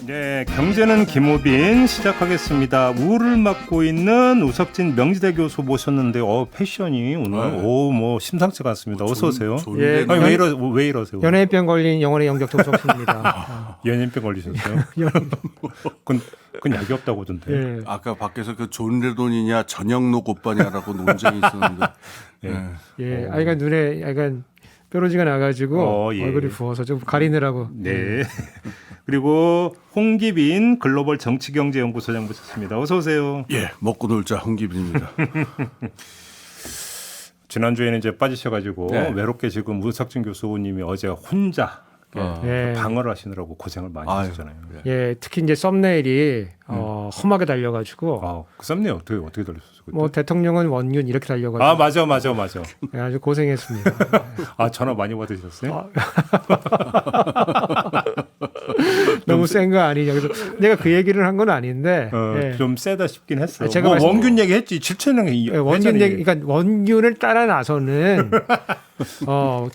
네, 경제는 김우빈 시작하겠습니다. 우를 맡고 있는 우석진 명지대 교수 모셨는데 패션이 오늘 뭐 심상치가 않습니다. 어서 오세요. 예, 아니, 왜 이러세요? 연예인병 걸린 영혼의 영격도 우석진입니다. 연예인병 걸리셨어요? 그건 약이 없다고 하던데. 예. 아까 밖에서 그 존 레돈이냐 전영록 오빠냐라고 논쟁이 있었는데. 예, 아이가 눈에 약간 뾰루지가 나가지고 예. 얼굴이 부어서 좀 가리느라고. 네. 그리고 홍기빈 글로벌 정치경제연구소장 모셨습니다. 어서 오세요. 예, 먹고 놀자 홍기빈입니다. 지난주에는 이제 빠지셔가지고 네. 외롭게 지금 우석진 교수님이 어제 혼자 예. 방어를 하시느라고 고생을 많이 하셨잖아요. 예, 특히 이제 썸네일이 험하게 달려가지고 그 썸네일 어떻게 돌렸었어요? 그때? 뭐 대통령은 원균 이렇게 달려가지고 아 맞아. 예, 아주 고생했습니다. 아 전화 많이 받으셨어요? 너무 센 거 아니냐. 그래서 내가 그 얘기를 한 건 아닌데 예. 좀 세다 싶긴 했어요. 제가 뭐 원균 얘기했지 7천명이 예, 원균 얘기, 그러니까 원균을 따라 나서는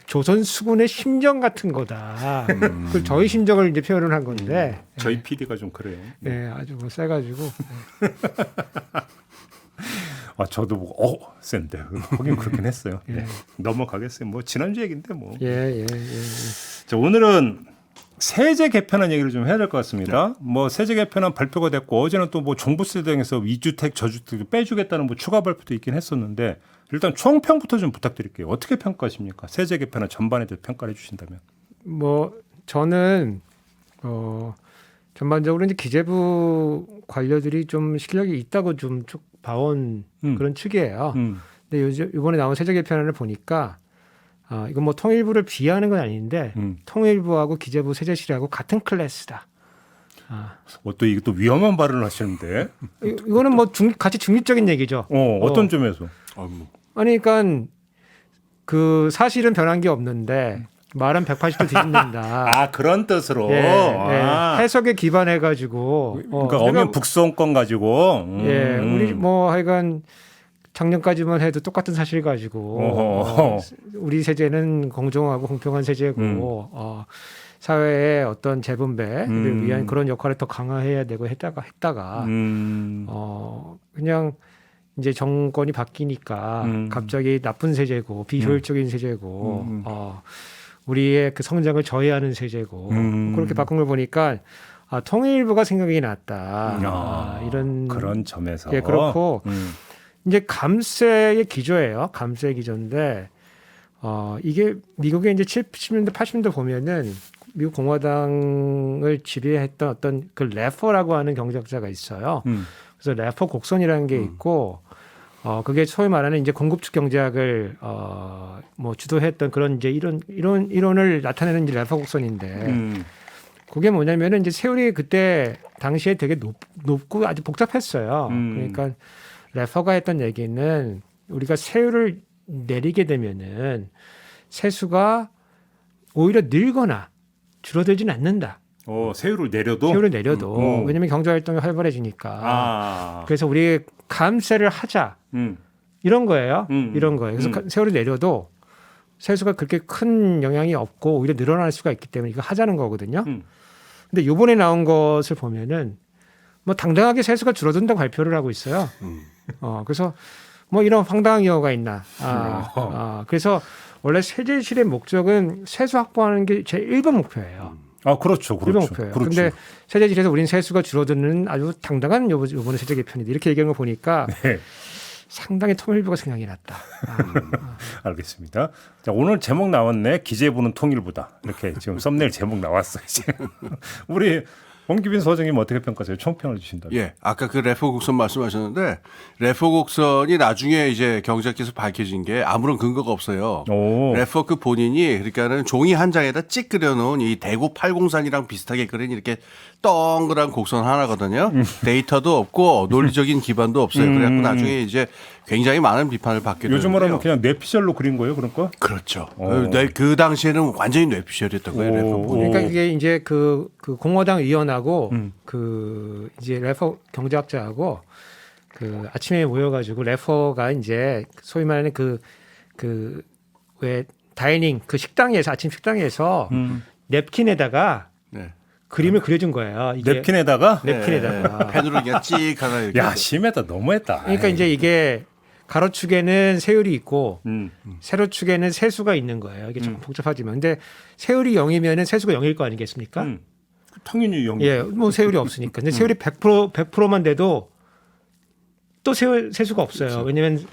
조선 수군의 심정 같은 거다. 그 저희 심정을 이제 표현을 한 건데. 저희 PD가 좀 그래요. 예, 아주 뭐 세가지고. 저도 뭐 센데 하긴 그렇긴 했어요. 네. 넘어가겠어요. 뭐 지난주 얘기인데 뭐. 예. 자, 오늘은 세제 개편안 얘기를 좀 해야 될 것 같습니다. 뭐 세제 개편안 발표가 됐고 어제는 또 뭐 종부세 등에서 2주택 저주택 빼주겠다는 뭐 추가 발표도 있긴 했었는데 일단 총평부터 좀 부탁드릴게요. 어떻게 평가하십니까? 세제 개편안 전반에 대해 평가를 해주신다면. 뭐 저는 전반적으로 이제 기재부 관료들이 좀 실력이 있다고 좀 쭉 봐온 그런 측이에요. 근데 요즘 이번에 나온 세제 개편안을 보니까 이건 뭐 통일부를 비하하는 건 아닌데 통일부하고 기재부 세제실하고 같은 클래스다. 또 이게 또 위험한 발언을 하시는데. 이거는 뭐 같이 중립적인 얘기죠. 어떤 점에서? 아니, 그러니까 그 사실은 변한 게 없는데 말은 180도 뒤집는다. 그런 뜻으로. 해석에 기반해 가지고. 그러니까 엄연 북송권 가지고. 우리 뭐 하여간 작년까지만 해도 똑같은 사실 가지고 우리 세제는 공정하고 공평한 세제고 사회의 어떤 재분배를 위한 그런 역할을 더 강화해야 되고 했다가 그냥 이제 정권이 바뀌니까 갑자기 나쁜 세제고 비효율적인 세제고 우리의 그 성장을 저해하는 세제고 그렇게 바꾼 걸 보니까 통일부가 생각이 났다. 이런 그런 점에서. 예, 그렇고 이제 감세의 기조예요. 감세의 기조인데 이게 미국의 이제 70년대 80년대 보면은 미국 공화당을 지배했던 어떤 그 레퍼라고 하는 경제학자가 있어요. 그래서 레퍼 곡선이라는 게 있고 그게 소위 말하는 이제 공급축 경제학을 뭐 주도했던 그런 이제 이론을 나타내는 이제 레퍼 곡선인데 그게 뭐냐면은 이제 세율이 그때 당시에 되게 높고 아주 복잡했어요. 그러니까 레퍼가 했던 얘기는 우리가 세율을 내리게 되면은 세수가 오히려 늘거나 줄어들지는 않는다. 세율을 내려도? 세율을 내려도. 왜냐하면 경제활동이 활발해지니까. 그래서 우리 감세를 하자. 이런 거예요. 이런 거예요. 그래서 세율을 내려도 세수가 그렇게 큰 영향이 없고 오히려 늘어날 수가 있기 때문에 이거 하자는 거거든요. 근데 이번에 나온 것을 보면은 뭐 당당하게 세수가 줄어든다고 발표를 하고 있어요. 그래서 뭐 이런 황당한 경우가 있나. 그래서 원래 세제실의 목적은 세수 확보하는 게 제 1번 목표예요. 그렇죠. 1번 목표예요. 그런데 세제실에서 우리는 세수가 줄어드는 아주 당당한 요번에 세제 개편이다. 이렇게 얘기하는 거 보니까 상당히 통일부가 생각이 났다. 알겠습니다. 자, 오늘 제목 나왔네. 기재부는 통일부다. 이렇게 지금 썸네일 제목 나왔어요. 우리 홍기빈 소장님 어떻게 평가하세요? 총평을 주신다면. 예, 아까 그 레포 곡선 말씀하셨는데 레포 곡선이 나중에 이제 경제학에서 밝혀진 게 아무런 근거가 없어요. 레포 그 본인이 그러니까는 종이 한 장에다 찍 그려놓은 이 대구 팔공산이랑 비슷하게 그린 이렇게 동그란 곡선 하나거든요. 데이터도 없고 논리적인 기반도 없어요. 그래갖고 나중에 이제 굉장히 많은 비판을 받게 되는데요. 요즘으로 하면 그냥 뇌피셜로 그린 거예요, 그러니까? 그렇죠. 그 당시에는 완전히 뇌피셜이었던 거예요. 레포 본인. 그러니까 이게 이제 그 공화당 의원하고 그 이제 레퍼 경제학자하고 그 아침에 모여가지고 레퍼가 이제 소위 말하는 그 왜 다이닝 그 식당에서 아침 식당에서 냅킨에다가 네. 그림을 그려준 거예요. 이게 냅킨에다가 냅킨에다가. 펜으로 그냥 찍 하나 이렇게. 야 심했다 너무했다. 그러니까 이제 이게 가로축에는 세율이 있고 음. 세로축에는 세수가 있는 거예요. 이게 조금 복잡하지만 근데 세율이 0이면은 세수가 0일 거 아니겠습니까? 당연히 영. 예, 뭐 세율이 없으니까. 근데 세율이 100%만 돼도 또 세수가 없어요. 그렇죠. 왜냐면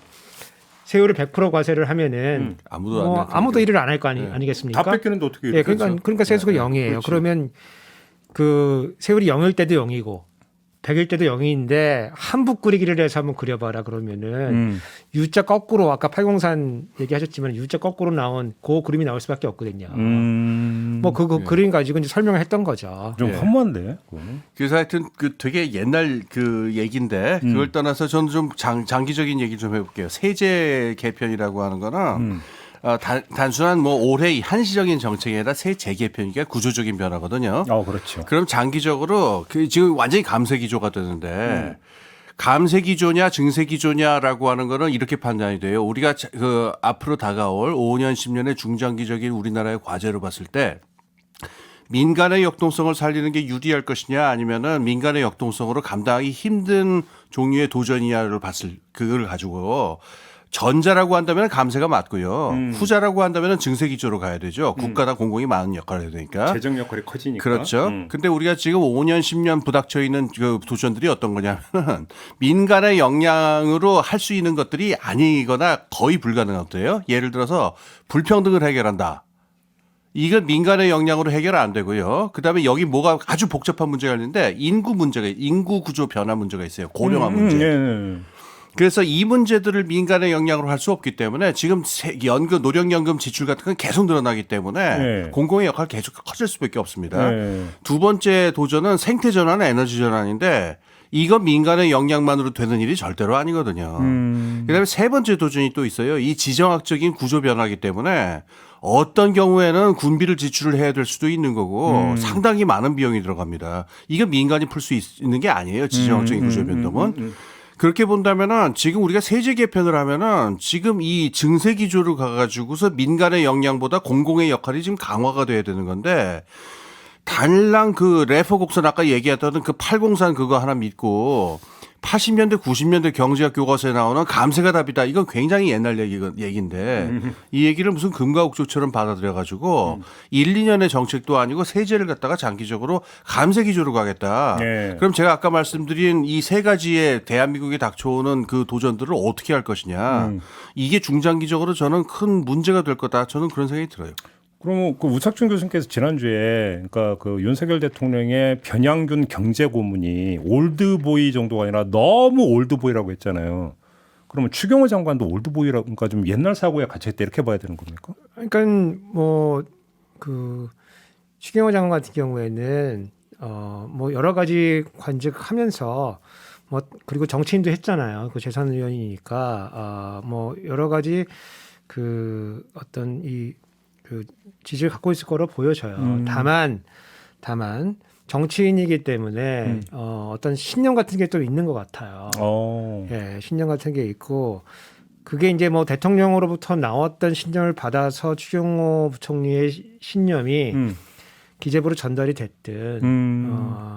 세율을 100% 과세를 하면은 아무도 안 뭐 낼 테니까. 아무도 일을 안 할 거 아니겠습니까? 다 뺏기는데 어떻게? 예, 그러니까 세수가 네, 0이에요. 그렇지. 그러면 그 세율이 0일 때도 0이고 100일 때도 0인데 한붓 그리기를 해서 한번 그려봐라 그러면은 U자 거꾸로 아까 803 얘기하셨지만 U자 거꾸로 나온 그 그림이 나올 수밖에 없거든요. 뭐 그 그림 가지고 이제 설명을 했던 거죠. 좀 예. 허무한데. 그래서 하여튼 그 되게 옛날 그 얘기인데 그걸 떠나서 저는 좀 장기적인 얘기 좀 해볼게요. 세제 개편이라고 하는 거는 단순한 뭐 올해 한시적인 정책이 아니라 세 재개편이니까 구조적인 변화거든요. 그렇죠. 그럼 장기적으로 그 지금 완전히 감세 기조가 되는데 감세 기조냐 증세 기조냐라고 하는 거는 이렇게 판단이 돼요. 우리가 그 앞으로 다가올 5년 10년의 중장기적인 우리나라의 과제로 봤을 때 민간의 역동성을 살리는 게 유리할 것이냐 아니면은 민간의 역동성으로 감당하기 힘든 종류의 도전이냐를 봤을 그걸 가지고 전자라고 한다면 감세가 맞고요. 후자라고 한다면 증세 기조로 가야 되죠. 국가다 공공이 많은 역할을 해야 되니까. 재정 역할이 커지니까. 그렇죠. 근데 우리가 지금 5년, 10년 부닥쳐 있는 그 도전들이 어떤 거냐면 민간의 역량으로 할 수 있는 것들이 아니거나 거의 불가능한 것들이에요. 예를 들어서 불평등을 해결한다. 이건 민간의 역량으로 해결 안 되고요. 그다음에 여기 뭐가 아주 복잡한 문제가 있는데 인구 구조 변화 문제가 있어요. 고령화 문제. 예. 그래서 이 문제들을 민간의 역량으로 할 수 없기 때문에 지금 연금, 노령연금 지출 같은 건 계속 늘어나기 때문에 네. 공공의 역할이 계속 커질 수밖에 없습니다. 네. 두 번째 도전은 생태 전환, 에너지 전환인데 이건 민간의 역량만으로 되는 일이 절대로 아니거든요. 그다음에 세 번째 도전이 또 있어요. 이 지정학적인 구조 변화이기 때문에 어떤 경우에는 군비를 지출을 해야 될 수도 있는 거고 상당히 많은 비용이 들어갑니다. 이거 민간이 풀 수 있는 게 아니에요. 지정학적인 구조 변동은. 그렇게 본다면은 지금 우리가 세제 개편을 하면은 지금 이 증세 기조로 가가지고서 민간의 역량보다 공공의 역할이 지금 강화가 돼야 되는 건데 단랑 그 레퍼 곡선 아까 얘기했던 그 803 그거 하나 믿고 80년대 90년대 경제학 교과서에 나오는 감세가 답이다. 이건 굉장히 옛날 얘기인데 이 얘기를 무슨 금과옥조처럼 받아들여가지고 1, 2년의 정책도 아니고 세제를 갖다가 장기적으로 감세 기조로 가겠다. 네. 그럼 제가 아까 말씀드린 이 세 가지의 대한민국에 닥쳐오는 그 도전들을 어떻게 할 것이냐. 이게 중장기적으로 저는 큰 문제가 될 거다. 저는 그런 생각이 들어요. 그럼 그 우석준 교수님께서 지난주에 그러니까 그 윤석열 대통령의 변양균 경제고문이 올드보이 정도가 아니라 너무 올드보이라고 했잖아요. 그러면 추경호 장관도 올드보이라고 그러니까 좀 옛날 사고에 갇혀있다 이렇게 봐야 되는 겁니까? 그러니까 뭐 그 추경호 장관 같은 경우에는 뭐 여러 가지 관직하면서 뭐 그리고 정치인도 했잖아요. 그 재산위원이니까 뭐 여러 가지 그 어떤 그 지지를 갖고 있을 거로 보여져요. 다만 정치인이기 때문에 어떤 신념 같은 게 또 있는 것 같아요. 예, 신념 같은 게 있고 그게 이제 뭐 대통령으로부터 나왔던 신념을 받아서 추경호 부총리의 신념이 기재부로 전달이 됐든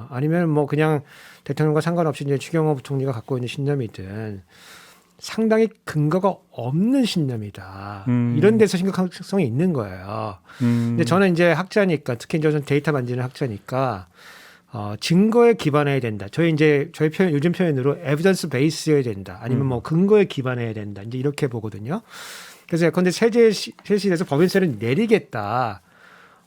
아니면 뭐 그냥 대통령과 상관없이 이제 추경호 부총리가 갖고 있는 신념이든 상당히 근거가 없는 신념이다. 이런 데서 심각성이 있는 거예요. 근데 저는 이제 학자니까 특히 이제 저는 데이터 만지는 학자니까 증거에 기반해야 된다. 저희 표현 요즘 표현으로 에비던스 베이스여야 된다. 아니면 뭐 근거에 기반해야 된다. 이제 이렇게 보거든요. 그래서 예컨대 세실에서 법인세를 내리겠다.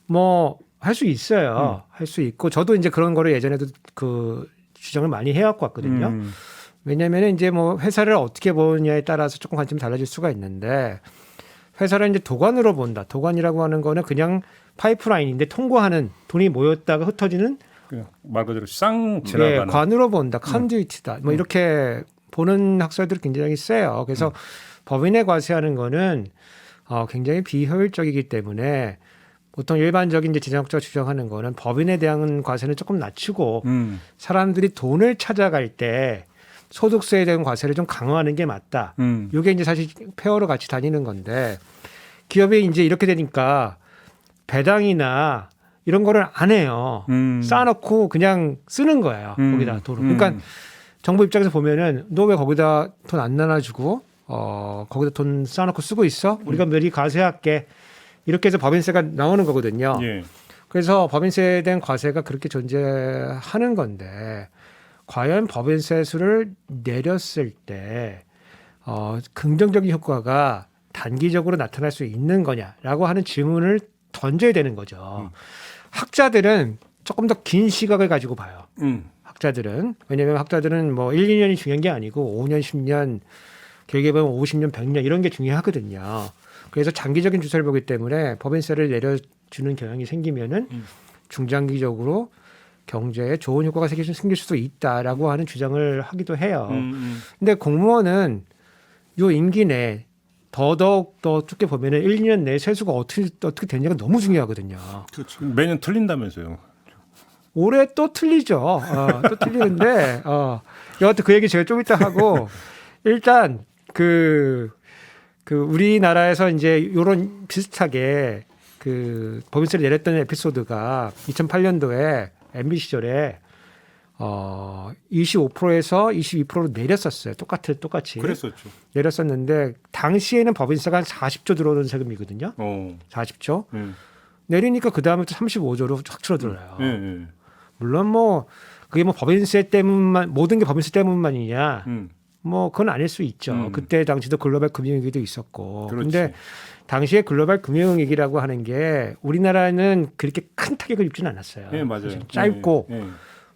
뭐 할 수 있어요. 할 수 있고 저도 이제 그런 거를 예전에도 그 주장을 많이 해왔고 왔거든요. 왜냐하면 이제 뭐 회사를 어떻게 보느냐에 따라서 조금 관점이 달라질 수가 있는데 회사를 이제 도관으로 본다. 도관이라고 하는 거는 그냥 파이프라인인데 통과하는 돈이 모였다가 흩어지는 말 그대로 쌍 지나가는 관으로 본다. 컨듀이트다. 뭐 이렇게 보는 학설들이 굉장히 세요. 그래서 법인에 과세하는 거는 굉장히 비효율적이기 때문에 보통 일반적인 이제 지정학자가 주장하는 거는 법인에 대한 과세는 조금 낮추고 사람들이 돈을 찾아갈 때 소득세에 대한 과세를 좀 강화하는 게 맞다. 이게 이제 사실 페어로 같이 다니는 건데 기업이 이제 이렇게 되니까 배당이나 이런 거를 안 해요. 쌓아놓고 그냥 쓰는 거예요. 거기다 돈을. 그러니까 정부 입장에서 보면은 너 왜 거기다 돈 안 나눠주고 거기다 돈 쌓아놓고 쓰고 있어? 우리가 미리 과세할게. 이렇게 해서 법인세가 나오는 거거든요. 예. 그래서 법인세에 대한 과세가 그렇게 존재하는 건데 과연 법인세 수를 내렸을 때 긍정적인 효과가 단기적으로 나타날 수 있는 거냐라고 하는 질문을 던져야 되는 거죠. 학자들은 조금 더 긴 시각을 가지고 봐요. 학자들은. 왜냐하면 학자들은 뭐 1, 2년이 중요한 게 아니고 5년, 10년, 길게 보면 50년, 100년 이런 게 중요하거든요. 그래서 장기적인 추세를 보기 때문에 법인세를 내려주는 경향이 생기면은 중장기적으로 경제에 좋은 효과가 생길 수도 있다라고 하는 주장을 하기도 해요. 근데 공무원은 요 임기 내 더더욱 더 좁게 보면은 1, 2년 내 세수가 어떻게 되냐가 너무 중요하거든요. 그렇죠. 매년 틀린다면서요. 올해 또 틀리죠. 또 틀리는데 여하튼 그 얘기 제가 좀 이따 하고 일단 그 우리나라에서 이제 요런 비슷하게 그 법인세를 내렸던 에피소드가 2008년도에 MB 시절에 25%에서 22%로 내렸었어요. 똑같이. 그랬었죠. 내렸었는데 당시에는 법인세가 한 40조 들어오는 세금이거든요. 40조. 내리니까 그 다음에 또 35조로 확 줄어들어요. 물론 뭐 그게 뭐 법인세 때문만 모든 게 법인세 때문만이냐? 뭐 그건 아닐 수 있죠. 그때 당시도 글로벌 금융위기도 있었고. 그런데 당시에 글로벌 금융위기라고 하는 게 우리나라는 그렇게 큰 타격을 입지는 않았어요. 네, 맞아요. 짧고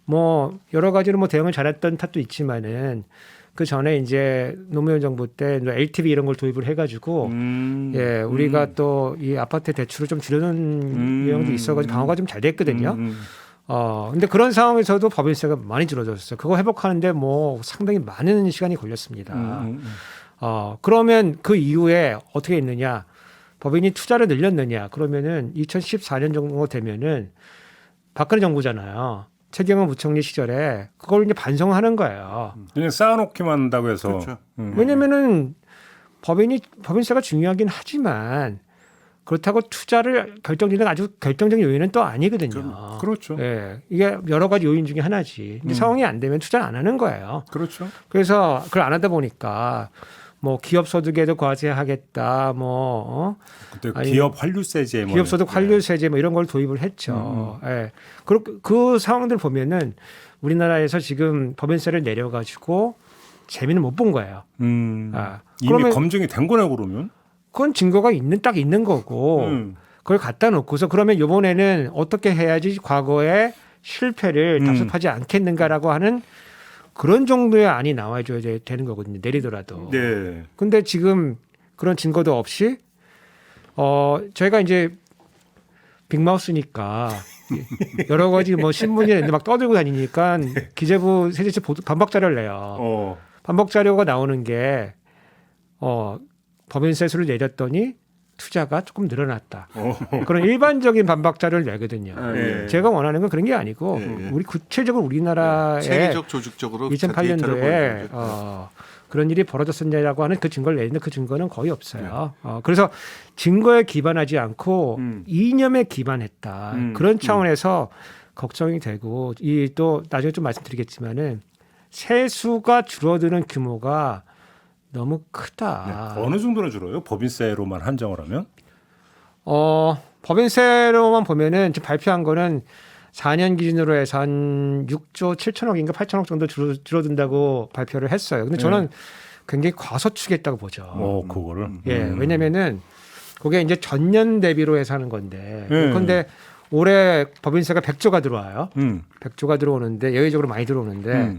뭐 여러 가지로 뭐 대응을 잘했던 탓도 있지만은 그 전에 이제 노무현 정부 때 LTV 이런 걸 도입을 해가지고 우리가 또 이 아파트 대출을 좀 줄여놓은 내용도 있어가지고 방어가 좀 잘 됐거든요. 근데 그런 상황에서도 법인세가 많이 줄어들었어요. 그거 회복하는데 뭐 상당히 많은 시간이 걸렸습니다. 그러면 그 이후에 어떻게 했느냐? 법인이 투자를 늘렸느냐? 그러면은 2014년 정도 되면은 박근혜 정부잖아요. 최경환 부총리 시절에 그걸 이제 반성하는 거예요. 그냥 쌓아놓기만 한다고 해서. 그렇죠. 왜냐면은 법인세가 중요하긴 하지만 그렇다고 투자를 결정짓는 아주 결정적인 요인은 또 아니거든요. 그렇죠. 예, 이게 여러 가지 요인 중에 하나지. 근데 상황이 안 되면 투자를 안 하는 거예요. 그렇죠. 그래서 그걸 안 하다 보니까 뭐 기업 소득에도 과세하겠다, 그때 기업 환류세제, 기업 소득 환류세제 뭐 이런 걸 도입을 했죠. 예, 그 상황들 보면은 우리나라에서 지금 법인세를 내려가지고 재미는 못 본 거예요. 이미 그러면 검증이 된 거네 그러면. 그건 증거가 딱 있는 거고 그걸 갖다 놓고서 그러면 이번에는 어떻게 해야지 과거의 실패를 답습하지 않겠는가라고 하는 그런 정도의 안이 나와줘야 되는 거거든요. 내리더라도. 네. 근데 지금 그런 증거도 없이 저희가 이제 빅마우스니까 여러 가지 뭐 신문이나 막 떠들고 다니니까 기재부 세제처 반박 자료를 내요. 반박 자료가 나오는 게 법인세수를 내렸더니 투자가 조금 늘어났다. 그런 일반적인 반박 자료를 내거든요. 제가 원하는 건 그런 게 아니고 우리 구체적으로 우리나라의 체계적 조직적으로 2008년도에 그런 일이 벌어졌었냐라고 하는 그 증거를 내는데 그 증거는 거의 없어요. 그래서 증거에 기반하지 않고 이념에 기반했다. 그런 차원에서 걱정이 되고 이 또 나중에 좀 말씀드리겠지만은 세수가 줄어드는 규모가 너무 크다. 네. 어느 정도나 줄어요? 법인세로만 한정을 하면? 법인세로만 보면은 지금 발표한 거는 4년 기준으로 해서 한 6조 7천억인가 8천억 정도 줄어든다고 발표를 했어요. 근데 저는 굉장히 과소추겠다고 보죠. 그거를. 예, 왜냐면은 그게 이제 전년 대비로 해서 하는 건데. 그런데 올해 법인세가 100조가 들어와요. 100조가 들어오는데 예외적으로 많이 들어오는데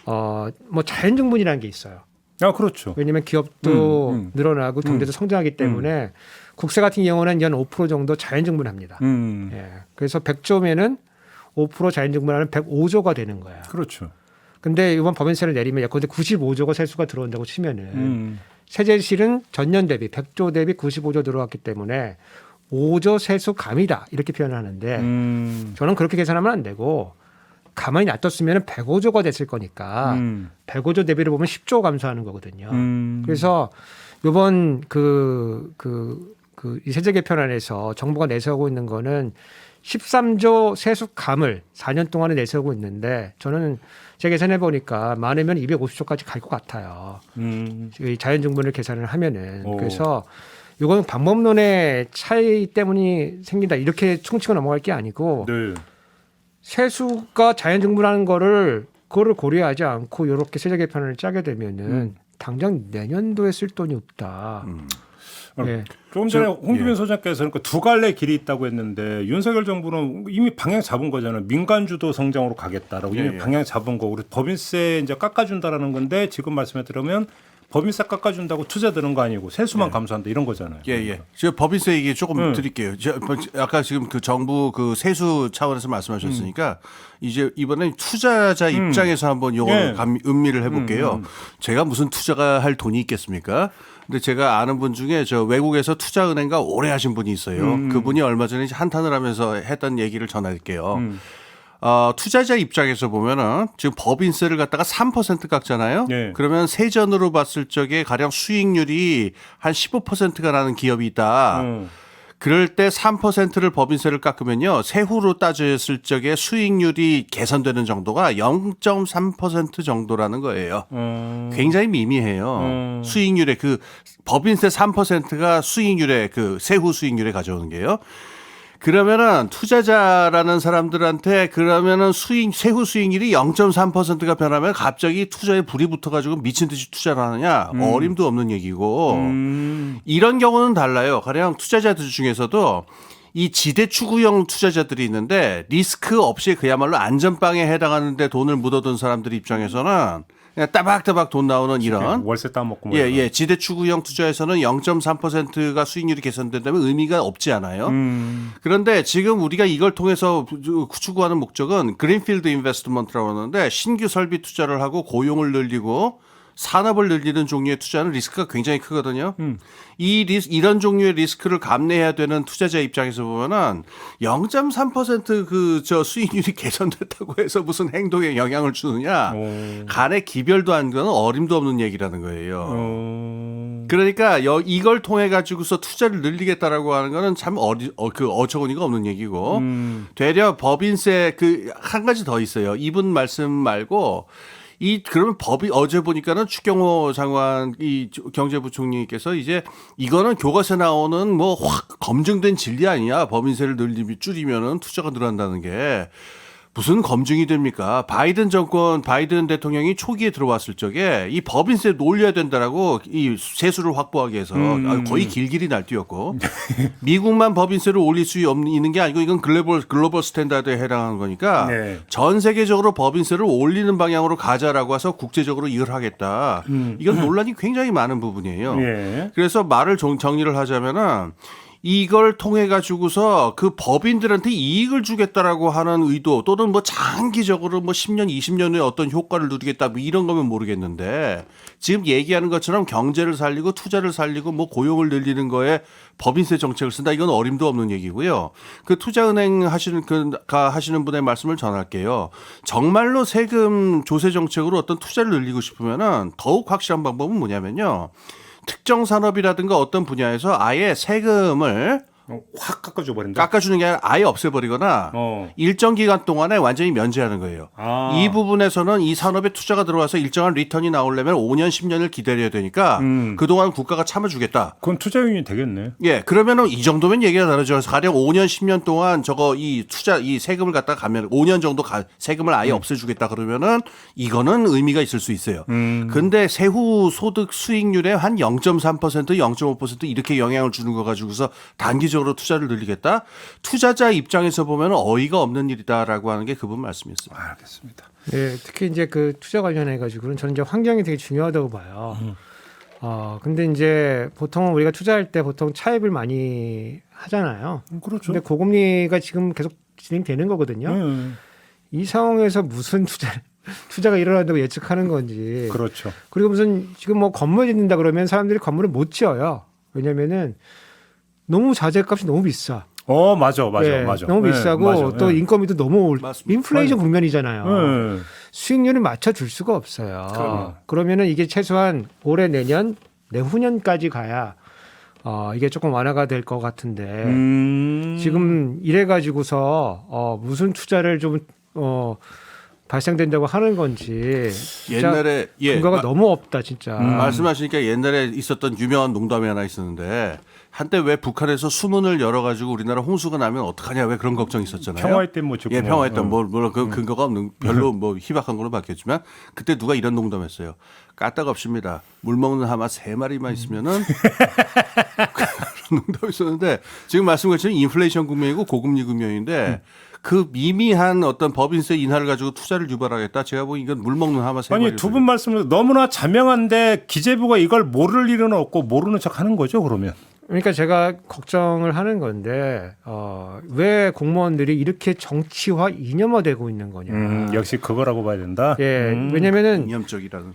뭐 자연증분이라는 게 있어요. 그렇죠. 왜냐하면 기업도 늘어나고 경제도 성장하기 때문에 국세 같은 경우는 연 5% 정도 자연증분합니다. 예. 그래서 100조면은 5% 자연증분하면 105조가 되는 거야. 그렇죠. 13조 세수감을 4년 동안에 내세우고 있는데 저는 제가 계산해 보니까 많으면 250조까지 갈 것 같아요. 이 자연증분을 계산을 하면은. 그래서 이건 방법론의 차이 때문이 생긴다 이렇게 총치고 넘어갈 게 아니고 네. 세수가 자연증분하는 그거를 고려하지 않고 이렇게 세제 개편을 짜게 되면은 당장 내년도에 쓸 돈이 없다. 예. 조금 전에 홍규민 소장께서는 그 두 갈래 길이 있다고 했는데 윤석열 정부는 이미 방향 잡은 거잖아요. 민간 주도 성장으로 가겠다라고 이미 방향 잡은 거고 법인세 이제 깎아준다라는 건데 지금 말씀에 들으면 법인세 깎아준다고 투자 드는 거 아니고 세수만 감소한다 이런 거잖아요. 예. 제가 법인세 얘기 조금 드릴게요. 아까 지금 그 정부 그 세수 차원에서 말씀하셨으니까 이제 이번엔 투자자 입장에서 한번 요걸 음미를 해볼게요. 제가 무슨 투자가 할 돈이 있겠습니까? 근데 제가 아는 분 중에 저 외국에서 투자은행가 오래 하신 분이 있어요. 그분이 얼마 전에 한탄을 하면서 했던 얘기를 전할게요. 투자자 입장에서 보면은 지금 법인세를 갖다가 3% 깎잖아요. 네. 그러면 세전으로 봤을 적에 가령 수익률이 한 15%가 나는 기업이 있다. 그럴 때 3%를 법인세를 깎으면요. 세후로 따졌을 적에 수익률이 개선되는 정도가 0.3% 정도라는 거예요. 굉장히 미미해요. 수익률의 그 법인세 3%가 수익률의 그 세후 수익률에 가져오는 게요. 그러면은 투자자라는 사람들한테 그러면은 세후 수익률이 0.3%가 변하면 갑자기 투자에 불이 붙어가지고 미친 듯이 투자를 하느냐 어림도 없는 얘기고 이런 경우는 달라요. 가령 투자자들 중에서도 이 지대 추구형 투자자들이 있는데 리스크 없이 그야말로 안전빵에 해당하는데 돈을 묻어둔 사람들 입장에서는 그냥 따박따박 돈 나오는 이런 월세 따먹고 뭐 예. 지대 추구형 투자에서는 0.3%가 수익률이 개선된다면 의미가 없지 않아요. 그런데 지금 우리가 이걸 통해서 추구하는 목적은 그린필드 인베스트먼트라고 하는데 신규 설비 투자를 하고 고용을 늘리고 산업을 늘리는 종류의 투자는 리스크가 굉장히 크거든요. 이런 종류의 리스크를 감내해야 되는 투자자 입장에서 보면은 0.3% 그 수익률이 개선됐다고 해서 무슨 행동에 영향을 주느냐 간에 기별도 안 가는 어림도 없는 얘기라는 거예요. 그러니까 이걸 통해 가지고서 투자를 늘리겠다라고 하는 거는 참 어처구니가 없는 얘기고 되려 법인세 그 한 가지 더 있어요. 이분 말씀 말고. 그러면 법이 어제 보니까는 추경호 장관 이 경제부총리께서 이제 이거는 교과서에 나오는 뭐 확 검증된 진리 아니야. 법인세를 줄이면은 투자가 늘어난다는 게 무슨 검증이 됩니까? 바이든 대통령이 초기에 들어왔을 적에 이 법인세 올려야 된다라고 이 세수를 확보하기 위해서 거의 길길이 날뛰었고 미국만 법인세를 올릴 수 있는 게 아니고 이건 글로벌 스탠다드에 해당하는 거니까 전 세계적으로 법인세를 올리는 방향으로 가자라고 해서 국제적으로 이걸 하겠다. 이건 논란이 굉장히 많은 부분이에요. 그래서 말을 정리를 하자면은 이걸 통해 가지고서 그 법인들한테 이익을 주겠다라고 하는 의도 또는 뭐 장기적으로 뭐 10년, 20년의 어떤 효과를 누리겠다 뭐 이런 거면 모르겠는데 지금 얘기하는 것처럼 경제를 살리고 투자를 살리고 뭐 고용을 늘리는 거에 법인세 정책을 쓴다 이건 어림도 없는 얘기고요. 그 투자은행 하시는 분의 말씀을 전할게요. 정말로 세금 조세 정책으로 어떤 투자를 늘리고 싶으면은 더욱 확실한 방법은 뭐냐면요. 특정 산업이라든가 어떤 분야에서 아예 세금을 확 깎아줘 버린다. 깎아주는 게 아니라 아예 없애버리거나 일정 기간 동안에 완전히 면제하는 거예요. 이 부분에서는 이 산업에 투자가 들어와서 일정한 리턴이 나오려면 5년, 10년을 기다려야 되니까 그동안 국가가 참아주겠다. 그건 투자용이 되겠네. 예, 그러면은 이 정도면 얘기가 다르죠. 가령 5년, 10년 동안 이 세금을 갖다 가면 5년 정도 세금을 아예 없애주겠다 그러면은 이거는 의미가 있을 수 있어요. 근데 세후 소득 수익률에 한 0.3%, 0.5% 이렇게 영향을 주는 거 가지고서 단기적으로 투자를 늘리겠다? 투자자 입장에서 보면 어이가 없는 일이다라고 하는 게 그분 말씀이었습니다. 알겠습니다. 네, 특히 이제 그 투자 관련해 가지고는 저는 이제 환경이 되게 중요하다고 봐요. 근데 이제 보통 우리가 투자할 때 보통 차입을 많이 하잖아요. 그렇죠. 근데 고금리가 지금 계속 진행되는 거거든요. 이 상황에서 무슨 투자가 일어난다고 예측하는 건지. 그렇죠. 그리고 무슨 지금 뭐 건물 짓는다 그러면 사람들이 건물을 못 지어요. 왜냐면은 너무 자재값이 너무 비싸. 맞아. 너무 비싸고 또 인건비도 너무 인플레이션 국면이잖아요. 네. 수익률을 맞춰줄 수가 없어요. 그러면은 이게 최소한 올해 내년 내후년까지 가야 이게 조금 완화가 될 것 같은데 지금 이래 가지고서 무슨 투자를 좀 발생된다고 하는 건지 진짜 옛날에 근거가 너무 없다 진짜. 말씀하시니까 옛날에 있었던 유명한 농담이 하나 있었는데 한때 왜 북한에서 수문을 열어가지고 우리나라 홍수가 나면 어떡하냐 왜 그런 걱정이 있었잖아요. 평화의 땐 예, 평화의 땐 물론 그 근거가 없는 별로 뭐 희박한 걸로 바뀌었지만 그때 누가 이런 농담했어요. 까딱 없습니다. 물 먹는 하마 3마리만 있으면은 그런 농담이 있었는데 지금 말씀하신 인플레이션 국면이고 고금리 국면인데 그 미미한 어떤 법인세 인하를 가지고 투자를 유발하겠다. 제가 보기 이건 물 먹는 하마 3마리. 아니 두 분 말씀은 너무나 자명한데 기재부가 이걸 모를 일은 없고 모르는 척 하는 거죠 그러면. 그러니까 제가 걱정을 하는 건데 왜 공무원들이 이렇게 정치화 이념화되고 있는 거냐. 역시 그거라고 봐야 된다. 예, 왜냐면은 이념적이라는.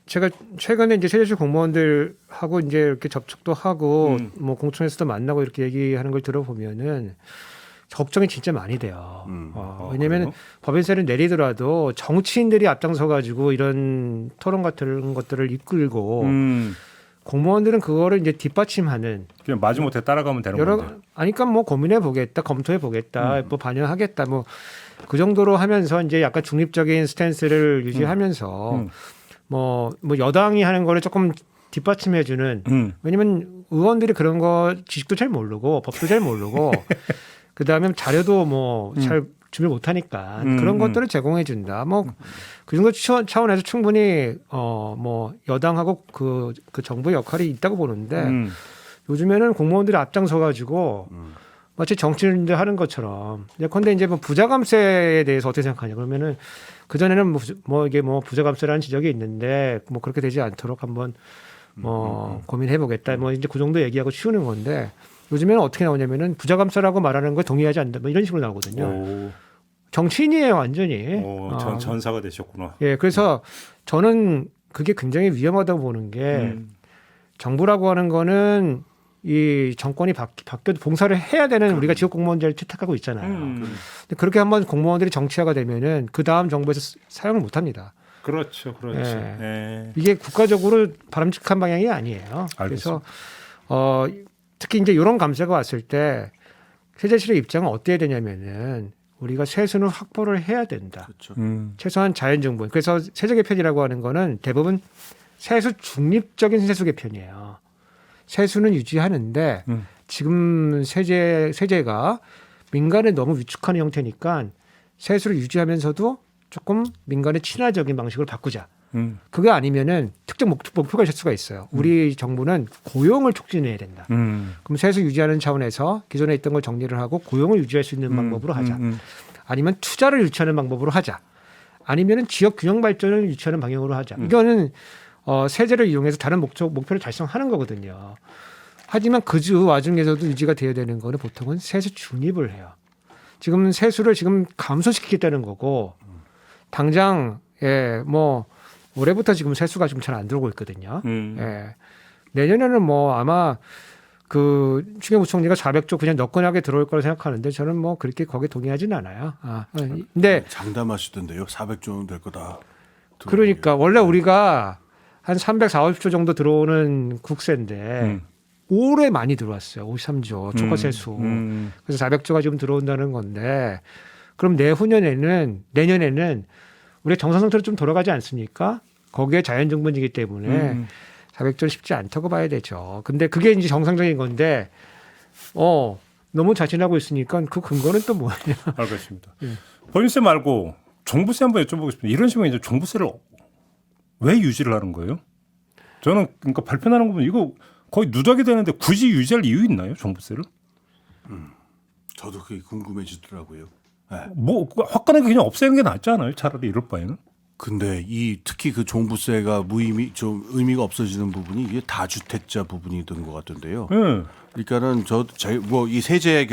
제가 최근에 이제 세제시 공무원들하고 이제 이렇게 접촉도 하고 뭐 공청회에서도 만나고 이렇게 얘기하는 걸 들어보면은 걱정이 진짜 많이 돼요. 왜냐하면 그래요? 법인세를 내리더라도 정치인들이 앞장서 가지고 이런 토론 같은 것들을 이끌고 공무원들은 그거를 이제 뒷받침하는 그냥 마지못해 따라가면 되는 건데. 아니까 뭐 고민해 보겠다, 검토해 보겠다, 뭐 반영하겠다, 뭐 그 정도로 하면서 이제 약간 중립적인 스탠스를 유지하면서 뭐 여당이 하는 거를 조금 뒷받침해주는. 왜냐면 의원들이 그런 거 지식도 잘 모르고 법도 잘 모르고 그 다음에 자료도 뭐 잘 준비 못하니까 그런 것들을 제공해 준다. 뭐 그 정도 차원에서 충분히 뭐 여당하고 그 정부의 역할이 있다고 보는데 요즘에는 공무원들이 앞장서 가지고 마치 정치인들 하는 것처럼. 예컨대 이제 뭐 부자감세에 대해서 어떻게 생각하냐 그러면은 그 전에는 뭐 이게 뭐 부자감세라는 지적이 있는데 뭐 그렇게 되지 않도록 한번 고민해 보겠다. 뭐 이제 그 정도 얘기하고 치우는 건데. 요즘에는 어떻게 나오냐면은 부자감세라고 말하는 거 동의하지 않는다. 뭐 이런 식으로 나오거든요. 오. 정치인이에요, 완전히. 전사가 되셨구나. 예, 그래서 저는 그게 굉장히 위험하다고 보는 게 정부라고 하는 거는 이 정권이 바뀌어도 봉사를 해야 되는 우리가 지역 공무원들을 채택하고 있잖아요. 근데 그렇게 한번 공무원들이 정치화가 되면은 그 다음 정부에서 사용을 못 합니다. 그렇죠. 예. 예. 이게 국가적으로 바람직한 방향이 아니에요. 알겠습니다. 그래서 특히 이제 이런 감세가 왔을 때 세제실의 입장은 어때야 되냐면은 우리가 세수는 확보를 해야 된다. 그렇죠. 최소한 자연정분. 그래서 세제 개편이라고 하는 거는 대부분 세수 중립적인 세수 개편이에요. 세수는 유지하는데 지금 세제가 민간에 너무 위축하는 형태니까 세수를 유지하면서도 조금 민간에 친화적인 방식으로 바꾸자. 그게 아니면은 특정 목표가 있을 수가 있어요. 우리 정부는 고용을 촉진해야 된다. 그럼 세수 유지하는 차원에서 기존에 있던 걸 정리를 하고 고용을 유지할 수 있는 방법으로 하자. 아니면 투자를 유치하는 방법으로 하자. 아니면은 지역 균형 발전을 유치하는 방향으로 하자. 이거는 세제를 이용해서 다른 목표를 달성하는 거거든요. 하지만 그 와중에서도 유지가 되어야 되는 거는 보통은 세수 중립을 해요. 지금 세수를 지금 감소시키겠다는 거고 당장 뭐 올해부터 지금 세수가 좀 잘 안 들어오고 있거든요. 예. 내년에는 뭐 아마 그 추경부총리가 400조 그냥 너끈하게 들어올 거라 생각하는데 저는 뭐 그렇게 거기에 동의하지는 않아요. 근데 장담하시던데요. 400조는 될 거다. 그러니까 원래 우리가 한 340조 정도 들어오는 국세인데 올해 많이 들어왔어요. 53조 초과세수. 그래서 400조가 지금 들어온다는 건데 그럼 내년에는 우리가 정상 상태로 좀 돌아가지 않습니까? 거기에 자연정분이기 때문에 400조는 쉽지 않다고 봐야 되죠. 근데 그게 이제 정상적인 건데 너무 자신하고 있으니까 그 근거는 또 뭐냐? 알겠습니다. 법인세 말고 종부세 한번 여쭤보겠습니다. 이런 식으로 이제 종부세를 왜 유지를 하는 거예요? 저는 그러니까 발표하는 거 보면 이거 거의 누적이 되는데 굳이 유지할 이유 있나요? 종부세를? 저도 그게 궁금해지더라고요. 네. 뭐 화끈하게 그냥 없애는 게 낫지 않아요? 차라리 이럴 바에는. 근데 특히 그 종부세가 좀 의미가 없어지는 부분이 이게 다주택자 부분이 된 것 같은데요. 그러니까는 이 세제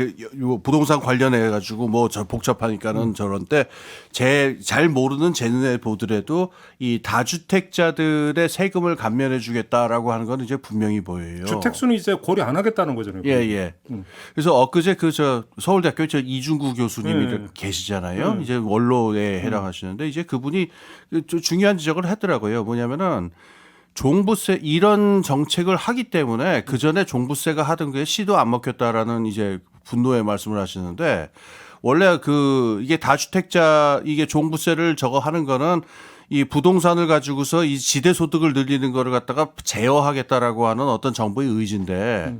부동산 관련해 가지고 뭐 저 복잡하니까는 저런 때 잘 모르는 제 눈에 보더라도 이 다주택자들의 세금을 감면해 주겠다라고 하는 건 이제 분명히 보여요. 주택수는 이제 고려 안 하겠다는 거잖아요. 예. 그래서 엊그제 서울대학교 이중구 교수님이 계시잖아요. 이제 원로에 해당하시는데 이제 그분이 좀 중요한 지적을 했더라고요. 뭐냐면은 종부세 이런 정책을 하기 때문에 그 전에 종부세가 하던 게 씨도 안 먹혔다라는 이제 분노의 말씀을 하시는데 원래 이게 다주택자 이게 종부세를 저거 하는 거는 이 부동산을 가지고서 이 지대 소득을 늘리는 거를 갖다가 제어하겠다라고 하는 어떤 정부의 의지인데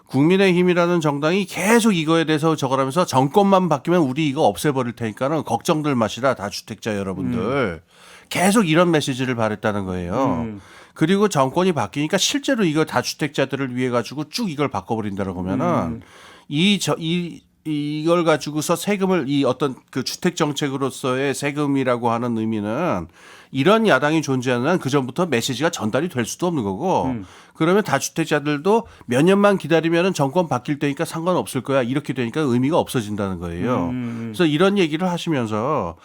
국민의힘이라는 정당이 계속 이거에 대해서 저걸 하면서 정권만 바뀌면 우리 이거 없애버릴 테니까는 걱정들 마시라 다주택자 여러분들. 계속 이런 메시지를 발했다는 거예요. 그리고 정권이 바뀌니까 실제로 이거 다주택자들을 위해 가지고 쭉 이걸 바꿔버린다라고 하면은 이걸 가지고서 세금을 이 어떤 그 주택 정책으로서의 세금이라고 하는 의미는 이런 야당이 존재하는 한 그전부터 메시지가 전달이 될 수도 없는 거고 그러면 다주택자들도 몇 년만 기다리면 정권 바뀔 때니까 상관없을 거야 이렇게 되니까 의미가 없어진다는 거예요. 그래서 이런 얘기를 하시면서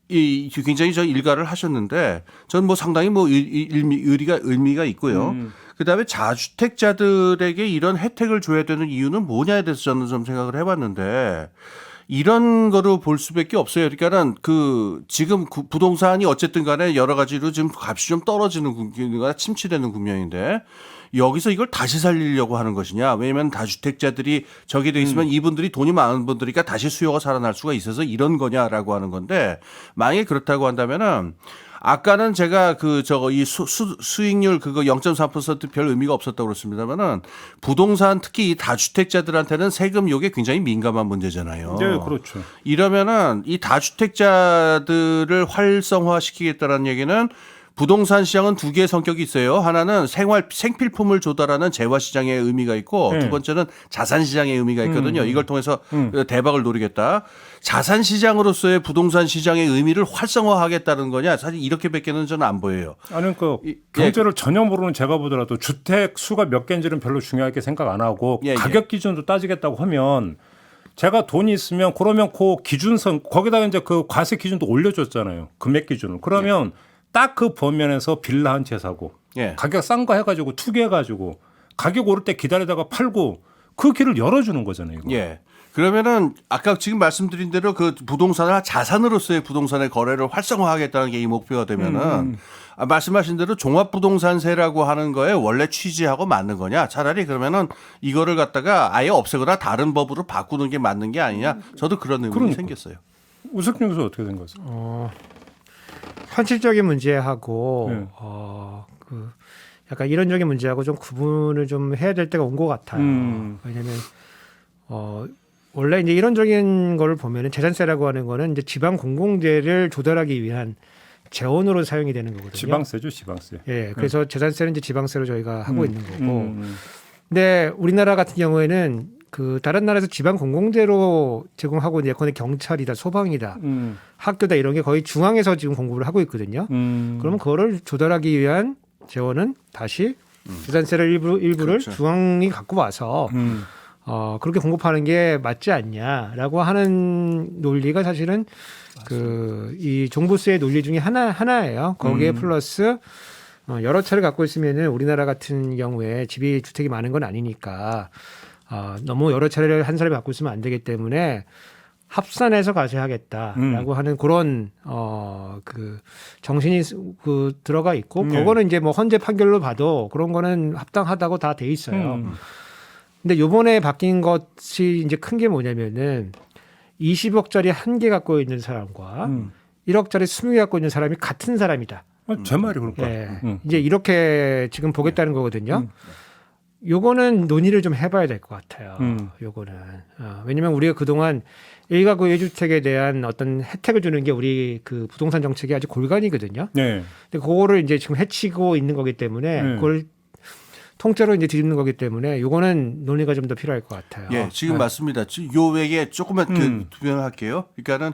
굉장히 저 일가를 하셨는데 전 뭐 상당히 뭐 의미가 있고요. 그다음에 자주택자들에게 이런 혜택을 줘야 되는 이유는 뭐냐에 대해서 저는 좀 생각을 해봤는데 이런 거로 볼 수밖에 없어요. 그러니까는 지금 부동산이 어쨌든 간에 여러 가지로 지금 값이 좀 떨어지는 국면이나 침체되는 국면인데 여기서 이걸 다시 살리려고 하는 것이냐. 왜냐하면 다주택자들이 저게 돼 있으면 이분들이 돈이 많은 분들이니까 다시 수요가 살아날 수가 있어서 이런 거냐라고 하는 건데 만약에 그렇다고 한다면은 아까는 제가 이 수익률 그거 0.3% 별 의미가 없었다고 그랬습니다만은 부동산 특히 이 다주택자들한테는 세금 요게 굉장히 민감한 문제잖아요. 네, 그렇죠. 이러면은 이 다주택자들을 활성화시키겠다라는 얘기는 부동산 시장은 두 개의 성격이 있어요. 하나는 생필품을 조달하는 재화 시장의 의미가 있고 두 번째는 자산 시장의 의미가 있거든요. 이걸 통해서 대박을 노리겠다. 자산 시장으로서의 부동산 시장의 의미를 활성화하겠다는 거냐? 사실 이렇게밖에는 저는 안 보여요. 아니 경제를 전혀 모르는 제가 보더라도 주택 수가 몇 개인지는 별로 중요하게 생각 안 하고 가격 기준도 따지겠다고 하면 제가 돈이 있으면 그러면 그 기준선 거기다가 이제 그 과세 기준도 올려줬잖아요. 금액 기준을. 그러면 딱 그 범면에서 빌라 한 채 사고 가격 싼 거 해가지고 투기해가지고 가격 오를 때 기다리다가 팔고 그 길을 열어주는 거잖아요. 이거. 예. 그러면은 아까 지금 말씀드린 대로 그 부동산을 자산으로서의 부동산의 거래를 활성화하겠다는 게 이 목표가 되면은 말씀하신 대로 종합부동산세라고 하는 거에 원래 취지하고 맞는 거냐? 차라리 그러면은 이거를 갖다가 아예 없애거나 다른 법으로 바꾸는 게 맞는 게 아니냐? 저도 그런 의문이 생겼어요. 우석준 교수 어떻게 생각하세요? 현실적인 문제하고 약간 이론적인 문제하고 좀 구분을 좀 해야 될 때가 온 것 같아요. 왜냐하면 원래 이제 이론적인 거를 보면은 재산세라고 하는 거는 이제 지방 공공재를 조달하기 위한 재원으로 사용이 되는 거거든요. 지방세죠, 지방세. 예, 그래서 재산세는 이제 지방세로 저희가 하고 있는 거고. 근데 우리나라 같은 경우에는 다른 나라에서 지방 공공재로 제공하고 예컨대 경찰이다, 소방이다, 학교다 이런 게 거의 중앙에서 지금 공급을 하고 있거든요. 그러면 그거를 조달하기 위한 재원은 다시 재산세를 일부를 그렇죠. 중앙이 갖고 와서 그렇게 공급하는 게 맞지 않냐라고 하는 논리가 사실은 이 종부세의 논리 중에 하나예요. 거기에 플러스 여러 차를 갖고 있으면은 우리나라 같은 경우에 집이 주택이 많은 건 아니니까 너무 여러 차례를 한 사람이 갖고 있으면 안 되기 때문에 합산해서 과세하겠다라고 하는 그런 정신이 들어가 있고 그거는 이제 뭐 헌재 판결로 봐도 그런 거는 합당하다고 다 돼 있어요. 근데 요번에 바뀐 것이 이제 큰 게 뭐냐면은 20억짜리 한 개 갖고 있는 사람과 1억짜리 20개 갖고 있는 사람이 같은 사람이다. 제 말이 그럴까? 이제 이렇게 지금 보겠다는 거거든요. 요거는 논의를 좀 해봐야 될 것 같아요. 요거는 왜냐하면 우리가 그동안 1가구 1주택에 대한 어떤 혜택을 주는 게 우리 부동산 정책이 아주 골간이거든요. 네. 근데 그거를 이제 지금 해치고 있는 거기 때문에 그걸 통째로 이제 뒤집는 거기 때문에 요거는 논의가 좀 더 필요할 것 같아요. 예, 지금 맞습니다. 요 외에 조금만 투명할게요. 그러니까는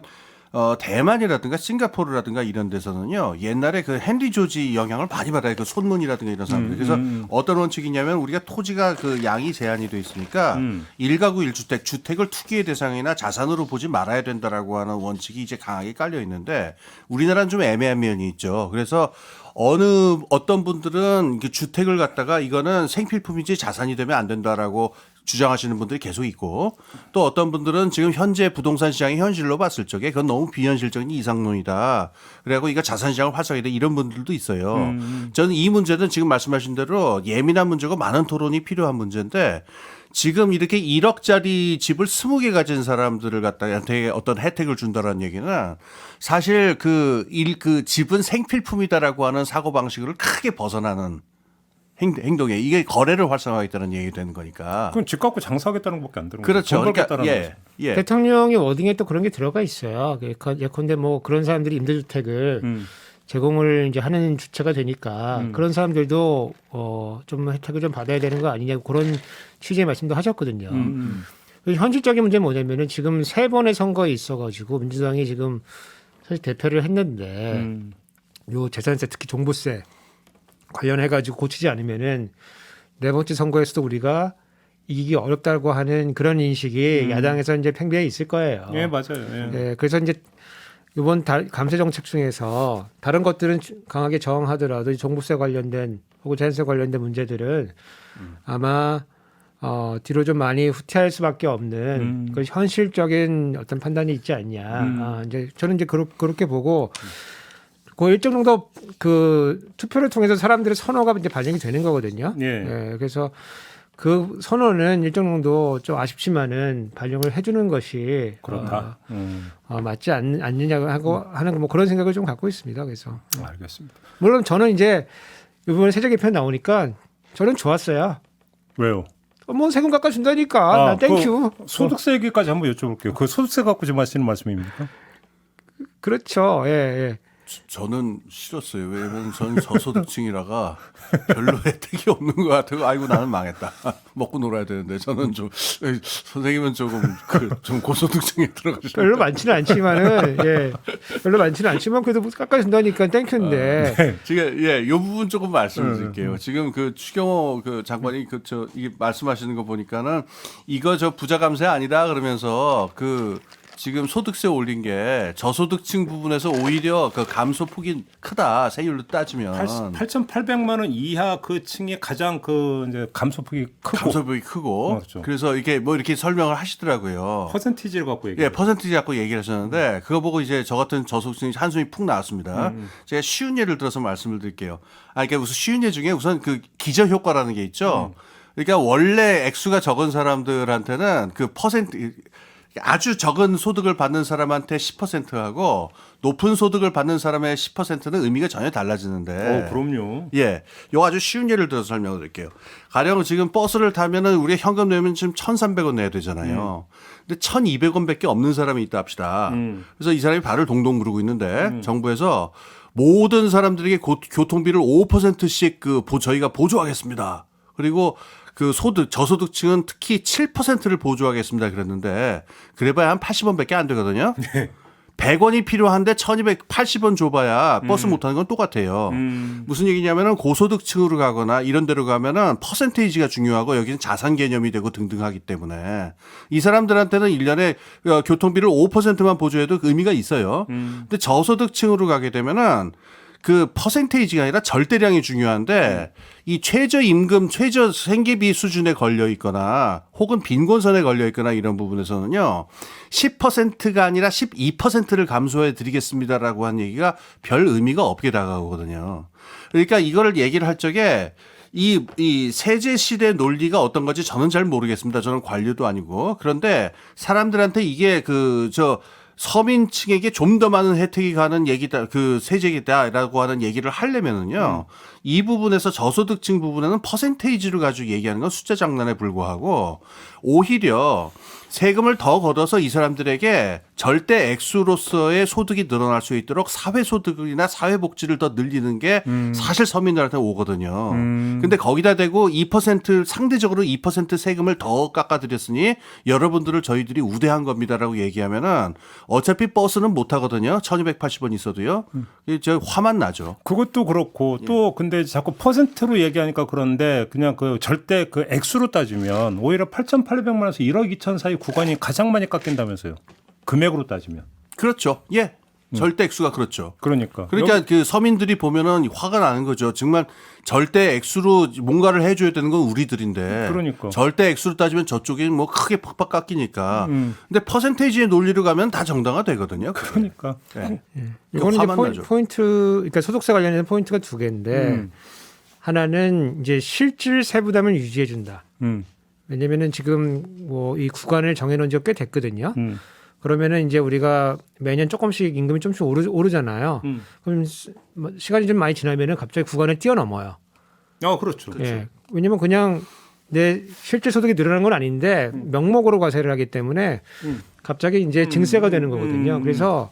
대만이라든가 싱가포르라든가 이런 데서는요 옛날에 헨리 조지 영향을 많이 받아요. 손문이라든가 이런 사람들. 그래서 어떤 원칙이냐면 우리가 토지가 양이 제한이 돼 있으니까 1가구 1주택 주택을 투기의 대상이나 자산으로 보지 말아야 된다라고 하는 원칙이 이제 강하게 깔려 있는데 우리나라는 좀 애매한 면이 있죠. 그래서 어떤 분들은 주택을 갖다가 이거는 생필품이지 자산이 되면 안 된다라고 주장하시는 분들이 계속 있고 또 어떤 분들은 지금 현재 부동산 시장의 현실로 봤을 적에 그건 너무 비현실적인 이상론이다. 그래갖고 이거 자산 시장을 활성화해야 이런 분들도 있어요. 저는 이 문제는 지금 말씀하신 대로 예민한 문제고 많은 토론이 필요한 문제인데 지금 이렇게 1억짜리 집을 20개 가진 사람들을 갖다한테 어떤 혜택을 준다라는 얘기는 사실 그 집은 생필품이다라고 하는 사고방식을 크게 벗어나는 행동에 이게 거래를 활성화하겠다는 얘기 되는 거니까. 그럼 집 갖고 장사하겠다는 것밖에 안 들은 거죠. 그렇죠. 돈 그러니까 벌겠다는 거죠. 예. 대통령의 워딩에 또 그런 게 들어가 있어요. 예컨대 뭐 그런 사람들이 임대주택을 제공을 이제 하는 주체가 되니까 그런 사람들도 좀 혜택을 좀 받아야 되는 거 아니냐고 그런 취지의 말씀도 하셨거든요. 현실적인 문제는 뭐냐면은 지금 3번의 선거에 있어가지고 민주당이 지금 사실 대표를 했는데 요 재산세 특히 종부세 관련해가지고 고치지 않으면은 4번째 선거에서도 우리가 이기기 어렵다고 하는 그런 인식이 야당에서 이제 팽배해 있을 거예요. 예, 맞아요. 예. 네, 그래서 이제 이번 감세 정책 중에서 다른 것들은 강하게 저항하더라도 종부세 관련된 혹은 재산세 관련된 문제들은 아마 뒤로 좀 많이 후퇴할 수밖에 없는 그 현실적인 어떤 판단이 있지 않냐. 이제 저는 이제 그렇게 보고 그 일정 정도 그 투표를 통해서 사람들의 선호가 이제 반영이 되는 거거든요. 예. 그래서 그 선호는 일정 정도 좀 아쉽지만은 반영을 해주는 것이 그렇다. 맞지 않느냐고 하고 하는 뭐 그런 생각을 좀 갖고 있습니다. 그래서 알겠습니다. 물론 저는 이제 이번에 세제 개편 나오니까 저는 좋았어요. 왜요? 뭐 세금 깎아준다니까. 난 땡큐. 그 소득세 얘기까지 한번 여쭤볼게요. 그 소득세 갖고 지금 하시는 말씀입니까? 그렇죠. 예. 저는 싫었어요. 왜냐면 저는 저소득층이라가 별로 혜택이 없는 것 같아요. 아이고 나는 망했다. 먹고 놀아야 되는데 저는 좀 선생님은 조금 좀 고소득층에 들어가시는 별로 많지는 않지만은 별로 많지는 않지만 그래도 깎아준다니까 땡큐인데. 지금 이 부분 조금 말씀드릴게요. 지금 그 추경호 그 장관이 이게 말씀하시는 거 보니까는 이거 저 부자 감세 아니다 그러면서 지금 소득세 올린 게 저소득층 부분에서 오히려 그 감소 폭이 크다. 세율로 따지면 8,800만 원 이하 그 층이 가장 그 이제 감소폭이 크고 감소폭이 크고 그렇죠. 그래서 이게 뭐 이렇게 설명을 하시더라고요. 퍼센티지를 갖고 얘기해요. 예, 퍼센티지 갖고 얘기를 하셨는데 그거 보고 이제 저 같은 저소득층이 한숨이 푹 나왔습니다. 제가 쉬운 예를 들어서 말씀을 드릴게요. 그러니까 우선 쉬운 예 중에 우선 그 기저 효과라는 게 있죠. 그러니까 원래 액수가 적은 사람들한테는 그 퍼센트 아주 적은 소득을 받는 사람한테 10%하고 높은 소득을 받는 사람의 10%는 의미가 전혀 달라지는데. 그럼요. 예. 요 아주 쉬운 예를 들어서 설명을 드릴게요. 가령 지금 버스를 타면은 우리가 현금 내면 지금 1,300원 내야 되잖아요. 근데 1,200원밖에 없는 사람이 있다 합시다. 그래서 이 사람이 발을 동동 구르고 있는데 정부에서 모든 사람들에게 교통비를 5%씩 저희가 보조하겠습니다. 그리고 그 저소득층은 특히 7%를 보조하겠습니다 그랬는데 그래봐야 한 80원밖에 안 되거든요. 100원이 필요한데 1,280원 줘봐야 버스 못 타는 건 똑같아요. 무슨 얘기냐면은 고소득층으로 가거나 이런 데로 가면은 퍼센테이지가 중요하고 여기는 자산 개념이 되고 등등하기 때문에 이 사람들한테는 1년에 교통비를 5%만 보조해도 의미가 있어요. 근데 저소득층으로 가게 되면은 그 퍼센테이지가 아니라 절대량이 중요한데 이 최저임금, 최저 생계비 수준에 걸려 있거나 혹은 빈곤선에 걸려 있거나 이런 부분에서는요 10%가 아니라 12%를 감소해 드리겠습니다라고 한 얘기가 별 의미가 없게 다가오거든요. 그러니까 이거를 얘기를 할 적에 이 세제 시대 논리가 어떤 건지 저는 잘 모르겠습니다. 저는 관료도 아니고. 그런데 사람들한테 이게 서민층에게 좀 더 많은 혜택이 가는 얘기다, 세제이다라고 하는 얘기를 하려면은요, 이 부분에서 저소득층 부분에는 퍼센테이지를 가지고 얘기하는 건 숫자 장난에 불과하고, 오히려 세금을 더 걷어서 이 사람들에게 절대 액수로서의 소득이 늘어날 수 있도록 사회소득이나 사회복지를 더 늘리는 게 사실 서민들한테 오거든요. 근데 거기다 대고 2% 상대적으로 2% 세금을 더 깎아드렸으니 여러분들을 저희들이 우대한 겁니다라고 얘기하면은 어차피 버스는 못 타거든요. 1,280원 있어도요. 저 화만 나죠. 그것도 그렇고 또 근데 자꾸 퍼센트로 얘기하니까 그런데 그냥 절대 액수로 따지면 오히려 8,800만 원에서 1억 2천 사이 구간이 가장 많이 깎인다면서요. 금액으로 따지면. 그렇죠. 예. 절대 액수가 그렇죠. 그러니까 그 서민들이 보면은 화가 나는 거죠. 정말 절대 액수로 뭔가를 해줘야 되는 건 우리들인데. 그러니까. 절대 액수로 따지면 저쪽이 뭐 크게 팍팍 깎이니까. 근데 퍼센테이지의 논리로 가면 다 정당화 되거든요. 그러니까. 네. 이거는 화만 이제 나죠. 포인트, 그러니까 소득세 관련된 포인트가 두 개인데 하나는 이제 실질 세부담을 유지해 준다. 왜냐면은 지금 뭐 이 구간을 정해놓은 지가 꽤 됐거든요. 그러면은 이제 우리가 매년 조금씩 임금이 조금씩 오르잖아요. 그럼 뭐 시간이 좀 많이 지나면은 갑자기 구간을 뛰어넘어요. 그렇죠. 예. 왜냐면 그냥 내 실질 소득이 늘어나는 건 아닌데 명목으로 과세를 하기 때문에 갑자기 이제 증세가 되는 거거든요. 그래서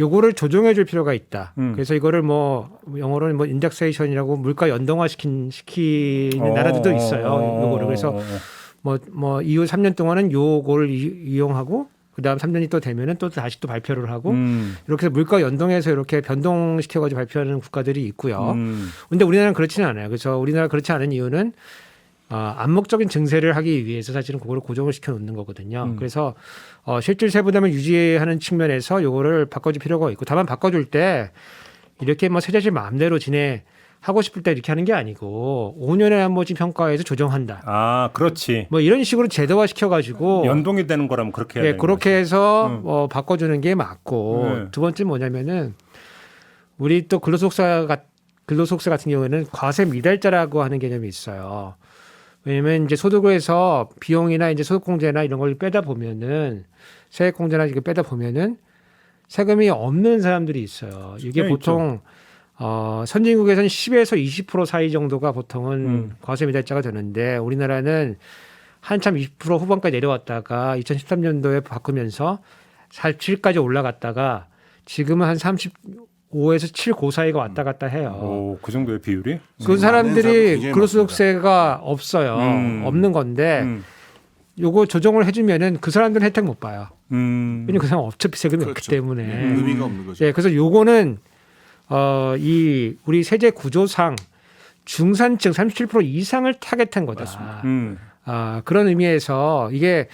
요거를 조정해 줄 필요가 있다. 그래서 이거를 뭐 영어로는 뭐 인덱세이션이라고 물가 연동화 시키는 나라들도 있어요. 요거를. 그래서 뭐 이후 3년 동안은 요거를 이용하고 그다음 3년이 또 되면은 또 다시 또 발표를 하고 이렇게 해서 물가 연동해서 이렇게 변동시켜 가지고 발표하는 국가들이 있고요. 근데 우리나라는 그렇지는 않아요. 그래서 우리나라 그렇지 않은 이유는 암묵적인 증세를 하기 위해서 사실은 그거를 고정을 시켜 놓는 거거든요. 그래서 실질 세부담을 유지하는 측면에서 요거를 바꿔줄 필요가 있고, 다만 바꿔줄 때 이렇게 뭐 세자실 마음대로 하고 싶을 때 이렇게 하는 게 아니고 5년에 한 번씩 평가해서 조정한다. 그렇지. 뭐 이런 식으로 제도화 시켜가지고 연동이 되는 거라면 그렇게 해야 되는 그렇게 거지. 해서 바꿔주는 게 맞고, 두 번째 뭐냐면은 우리 또 근로소득세 같은 경우에는 과세 미달자라고 하는 개념이 있어요. 왜냐면 이제 소득에서 비용이나 이제 소득공제나 이런 걸 빼다 보면은 세액공제나 이거 빼다 보면은 세금이 없는 사람들이 있어요. 이게 보통 선진국에서는 10에서 20% 사이 정도가 보통은 과세 미달자가 되는데 우리나라는 한참 20% 후반까지 내려왔다가 2013년도에 바꾸면서 47까지 올라갔다가 지금은 한 35에서 7 그 사이가 왔다 갔다 해요. 그 정도의 비율이? 그 사람들이 근로소득세가 없어요. 없는 건데 요거 조정을 해주면은 그 사람들은 혜택 못 봐요. 왜냐면 그 사람 어차피 세금이 없기 때문에. 의미가 없는 거죠. 예, 그래서 요거는 이 우리 세제 구조상 중산층 37% 이상을 타겟한 거다. 그런 의미에서 이게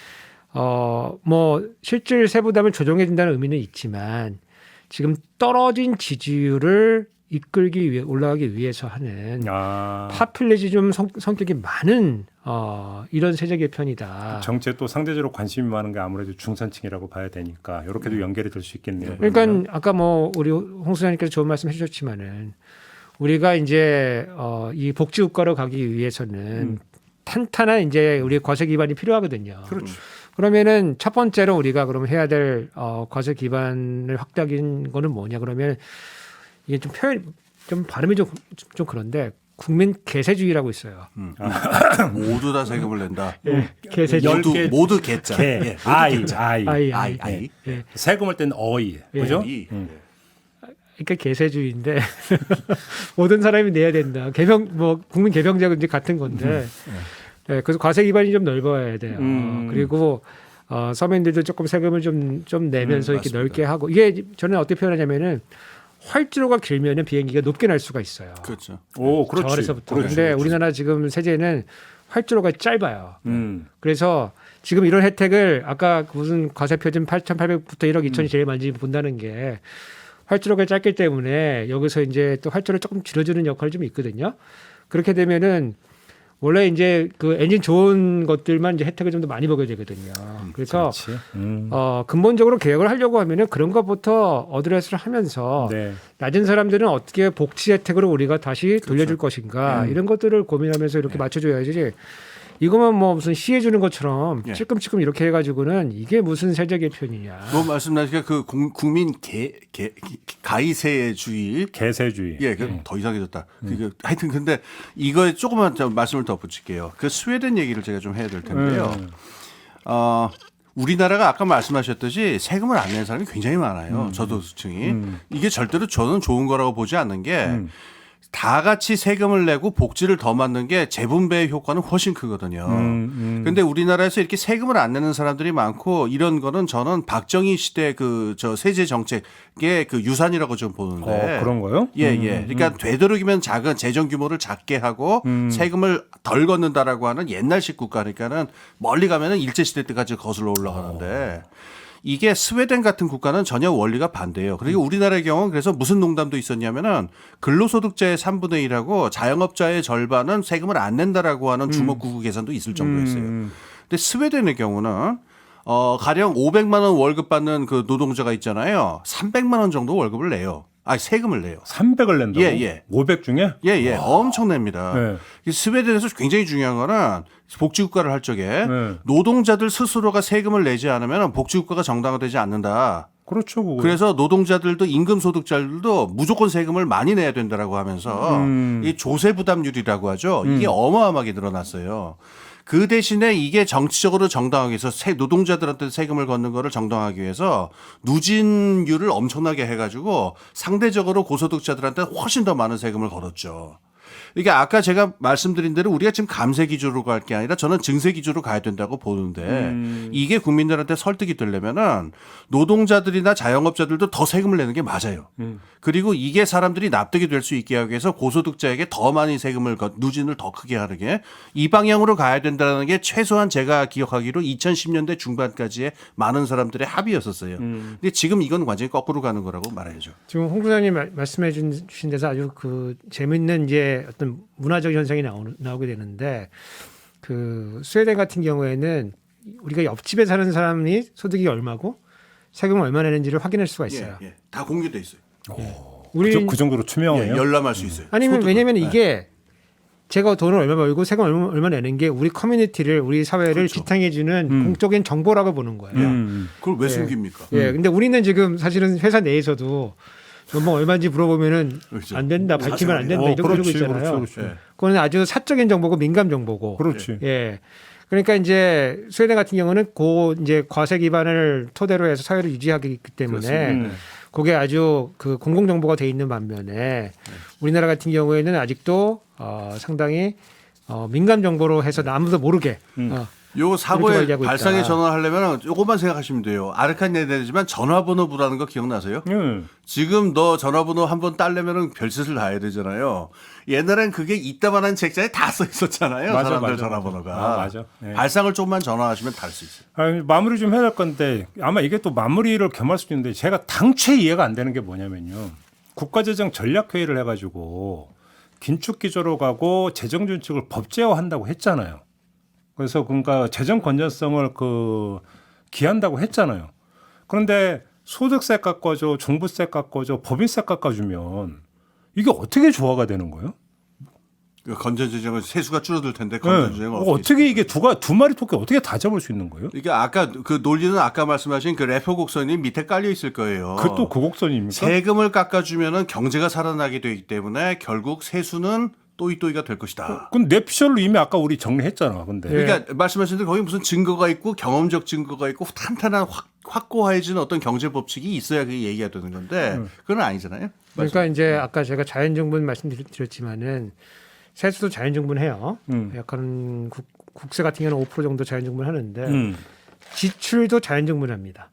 뭐 실질 세부담을 조정해 준다는 의미는 있지만 지금 떨어진 지지율을 이끌기 위해 올라가기 위해서 하는 파퓰리즘 성격이 많은 이런 세제 개편이다. 정치에 또 상대적으로 관심이 많은 게 아무래도 중산층이라고 봐야 되니까 이렇게도 연결이 될 수 있겠네요. 그러니까 아까 뭐 우리 홍 소장님께서 좋은 말씀 해주셨지만은 우리가 이제 이 복지 국가로 가기 위해서는 탄탄한 이제 우리 과세 기반이 필요하거든요. 그렇죠. 그러면은 첫 번째로 우리가 그럼 해야 될 과세 기반을 확대하는 거는 뭐냐 그러면 이게 좀 발음이 좀 그런데 국민 개세주의라고 있어요. 모두 다 세금을 낸다. 개세주의. 모두 개자. 개. 아이. 예. 세금을 때는 어이. 그죠? 그러니까 개세주의인데 모든 사람이 내야 된다. 국민 개병자가 이제 같은 건데. 그래서 과세 기반이 좀 넓어야 돼요. 그리고 서민들도 조금 세금을 좀 내면서 이렇게 맞습니다. 넓게 하고, 이게 저는 어떻게 표현하냐면은 활주로가 길면은 비행기가 높게 날 수가 있어요. 그렇죠. 그렇지. 저에서부터. 근데 우리나라 지금 세제는 활주로가 짧아요. 그래서 지금 이런 혜택을 아까 무슨 과세 표준 8,800부터 1억 2천이 제일 많이 본다는 게 활주로가 짧기 때문에 여기서 이제 또 활주로를 조금 줄여주는 역할이 좀 있거든요. 그렇게 되면은 원래 이제 그 엔진 좋은 것들만 이제 혜택을 좀 더 많이 보게 되거든요. 그래서 근본적으로 개혁을 하려고 하면은 그런 것부터 어드레스를 하면서 낮은 사람들은 어떻게 복지 혜택으로 우리가 다시 돌려줄 것인가 이런 것들을 고민하면서 이렇게 맞춰줘야지. 이거만 뭐 무슨 시해 주는 것처럼 찔끔찔끔 이렇게 해가지고는 이게 무슨 세제 개편이냐. 뭐 말씀하시니까 그 국민 가이세주의, 개세주의. 더 이상해졌다. 하여튼 근데 이거에 조금만 말씀을 더 붙일게요. 그 스웨덴 얘기를 제가 좀 해야 될 텐데요. 우리나라가 아까 말씀하셨듯이 세금을 안 내는 사람이 굉장히 많아요. 저소득층이. 이게 절대로 저는 좋은 거라고 보지 않는 게 다 같이 세금을 내고 복지를 더 받는 게 재분배의 효과는 훨씬 크거든요. 근데 우리나라에서 이렇게 세금을 안 내는 사람들이 많고 이런 거는 저는 박정희 시대 저 세제 정책의 그 유산이라고 좀 보는데. 그런 거요? 그러니까 되도록이면 작은 재정 규모를 작게 하고 세금을 덜 걷는다라고 하는 옛날식 국가니까는 멀리 가면은 일제 시대 때까지 거슬러 올라가는데 이게 스웨덴 같은 국가는 전혀 원리가 반대예요. 그리고 우리나라의 경우는 그래서 무슨 농담도 있었냐면은 근로소득자의 3분의 1하고 자영업자의 절반은 세금을 안 낸다라고 하는 주먹구구 계산도 있을 정도였어요. 근데 스웨덴의 경우는 가령 500만 원 월급 받는 그 노동자가 있잖아요. 300만 원 정도 월급을 내요. 세금을 내요. 300을 낸다고? 예. 500 중에? 예. 엄청 냅니다. 네. 이 스웨덴에서 굉장히 중요한 거는 복지국가를 할 적에 네. 노동자들 스스로가 세금을 내지 않으면 복지국가가 정당화되지 않는다. 그렇죠. 그거. 그래서 노동자들도 임금소득자들도 무조건 세금을 많이 내야 된다라고 하면서 이 조세 부담률이라고 하죠. 이게 어마어마하게 늘어났어요. 그 대신에 이게 정치적으로 정당하기 위해서 노동자들한테 세금을 걷는 거를 정당하기 위해서 누진율을 엄청나게 해가지고 상대적으로 고소득자들한테 훨씬 더 많은 세금을 걸었죠. 이게 아까 제가 말씀드린 대로 우리가 지금 감세 기조로 갈 게 아니라 저는 증세 기조로 가야 된다고 보는데 이게 국민들한테 설득이 되려면은 노동자들이나 자영업자들도 더 세금을 내는 게 맞아요. 그리고 이게 사람들이 납득이 될 수 있게 하기 위해서 고소득자에게 더 많이 세금을 누진을 더 크게 하게 이 방향으로 가야 된다는 게 최소한 제가 기억하기로 2010년대 중반까지의 많은 사람들의 합의였었어요. 근데 지금 이건 완전히 거꾸로 가는 거라고 말해야죠. 지금 홍 부장님 말씀해 주신 데서 아주 그 재밌는 이제 어떤 문화적 현상이 나오게 되는데 그 스웨덴 같은 경우에는 우리가 옆집에 사는 사람이 소득이 얼마고 세금을 얼마 내는지를 확인할 수가 있어요. 예. 다 공개돼 있어요. 우리 그 정도로 투명해요? 열람할 수 있어요. 아니면 왜냐면 이게 제가 돈을 얼마 벌고 세금 얼마 내는 게 우리 커뮤니티를 우리 사회를 그렇죠. 지탱해주는 공적인 정보라고 보는 거예요. 그걸 왜 숨깁니까? 예, 근데 우리는 지금 사실은 회사 내에서도 연봉 얼마인지 물어보면은 그렇죠. 안 된다, 밝히면 안 된다 이러고 그렇지, 있잖아요. 그렇지. 예. 그거는 아주 사적인 정보고 민감 정보고. 그렇지. 예. 그러니까 이제 스웨덴 같은 경우는 이제 과세 기반을 토대로 해서 사회를 유지하기 때문에 그게 아주 그 공공 정보가 돼 있는 반면에 우리나라 같은 경우에는 아직도 상당히 민감 정보로 해서 아무도 모르게 요 사고의 관리하고 발상에 있다. 전환하려면 요것만 생각하시면 돼요. 아르칸네데지만 전화번호부라는 거 기억나세요? 지금 너 전화번호 한번 따려면은 별짓을 다 해야 되잖아요. 옛날엔 그게 이따만한 책자에 다 써 있었잖아요. 맞아, 사람들 맞아, 전화번호가. 맞아. 네. 발상을 조금만 전환하시면 다를 수 있어요. 마무리 좀 해야 될 건데 아마 이게 또 마무리를 겸할 수도 있는데 제가 당최 이해가 안 되는 게 뭐냐면요. 국가재정 전략회의를 해가지고 긴축 기조로 가고 재정 준칙을 법제화한다고 했잖아요. 그래서 그러니까 재정 건전성을 기한다고 했잖아요. 그런데 소득세 깎아줘, 종부세 깎아줘, 법인세 깎아주면 이게 어떻게 조화가 되는 거예요? 건전재정은 세수가 줄어들 텐데 건전재정은 어떻게 이게 두 마리 토끼 어떻게 다 잡을 수 있는 거예요? 이게 아까 그 논리는 아까 말씀하신 그 래퍼 곡선이 밑에 깔려 있을 거예요. 그것도 고곡선입니까? 세금을 깎아주면은 경제가 살아나게 되기 때문에 결국 세수는 또이또이가 될 것이다. 그럼 뇌피셜로 이미 아까 우리 정리했잖아. 근데 그러니까 말씀하신 대로 거기 무슨 증거가 있고 경험적 증거가 있고 탄탄한 확고해진 어떤 경제 법칙이 있어야 그게 얘기가 되는 건데 그건 아니잖아요. 그러니까 이제 아까 제가 자연정분 말씀드렸지만은 세수도 자연정분해요. 약간 국세 같은 경우는 5% 정도 자연정분 하는데 지출도 자연정분합니다.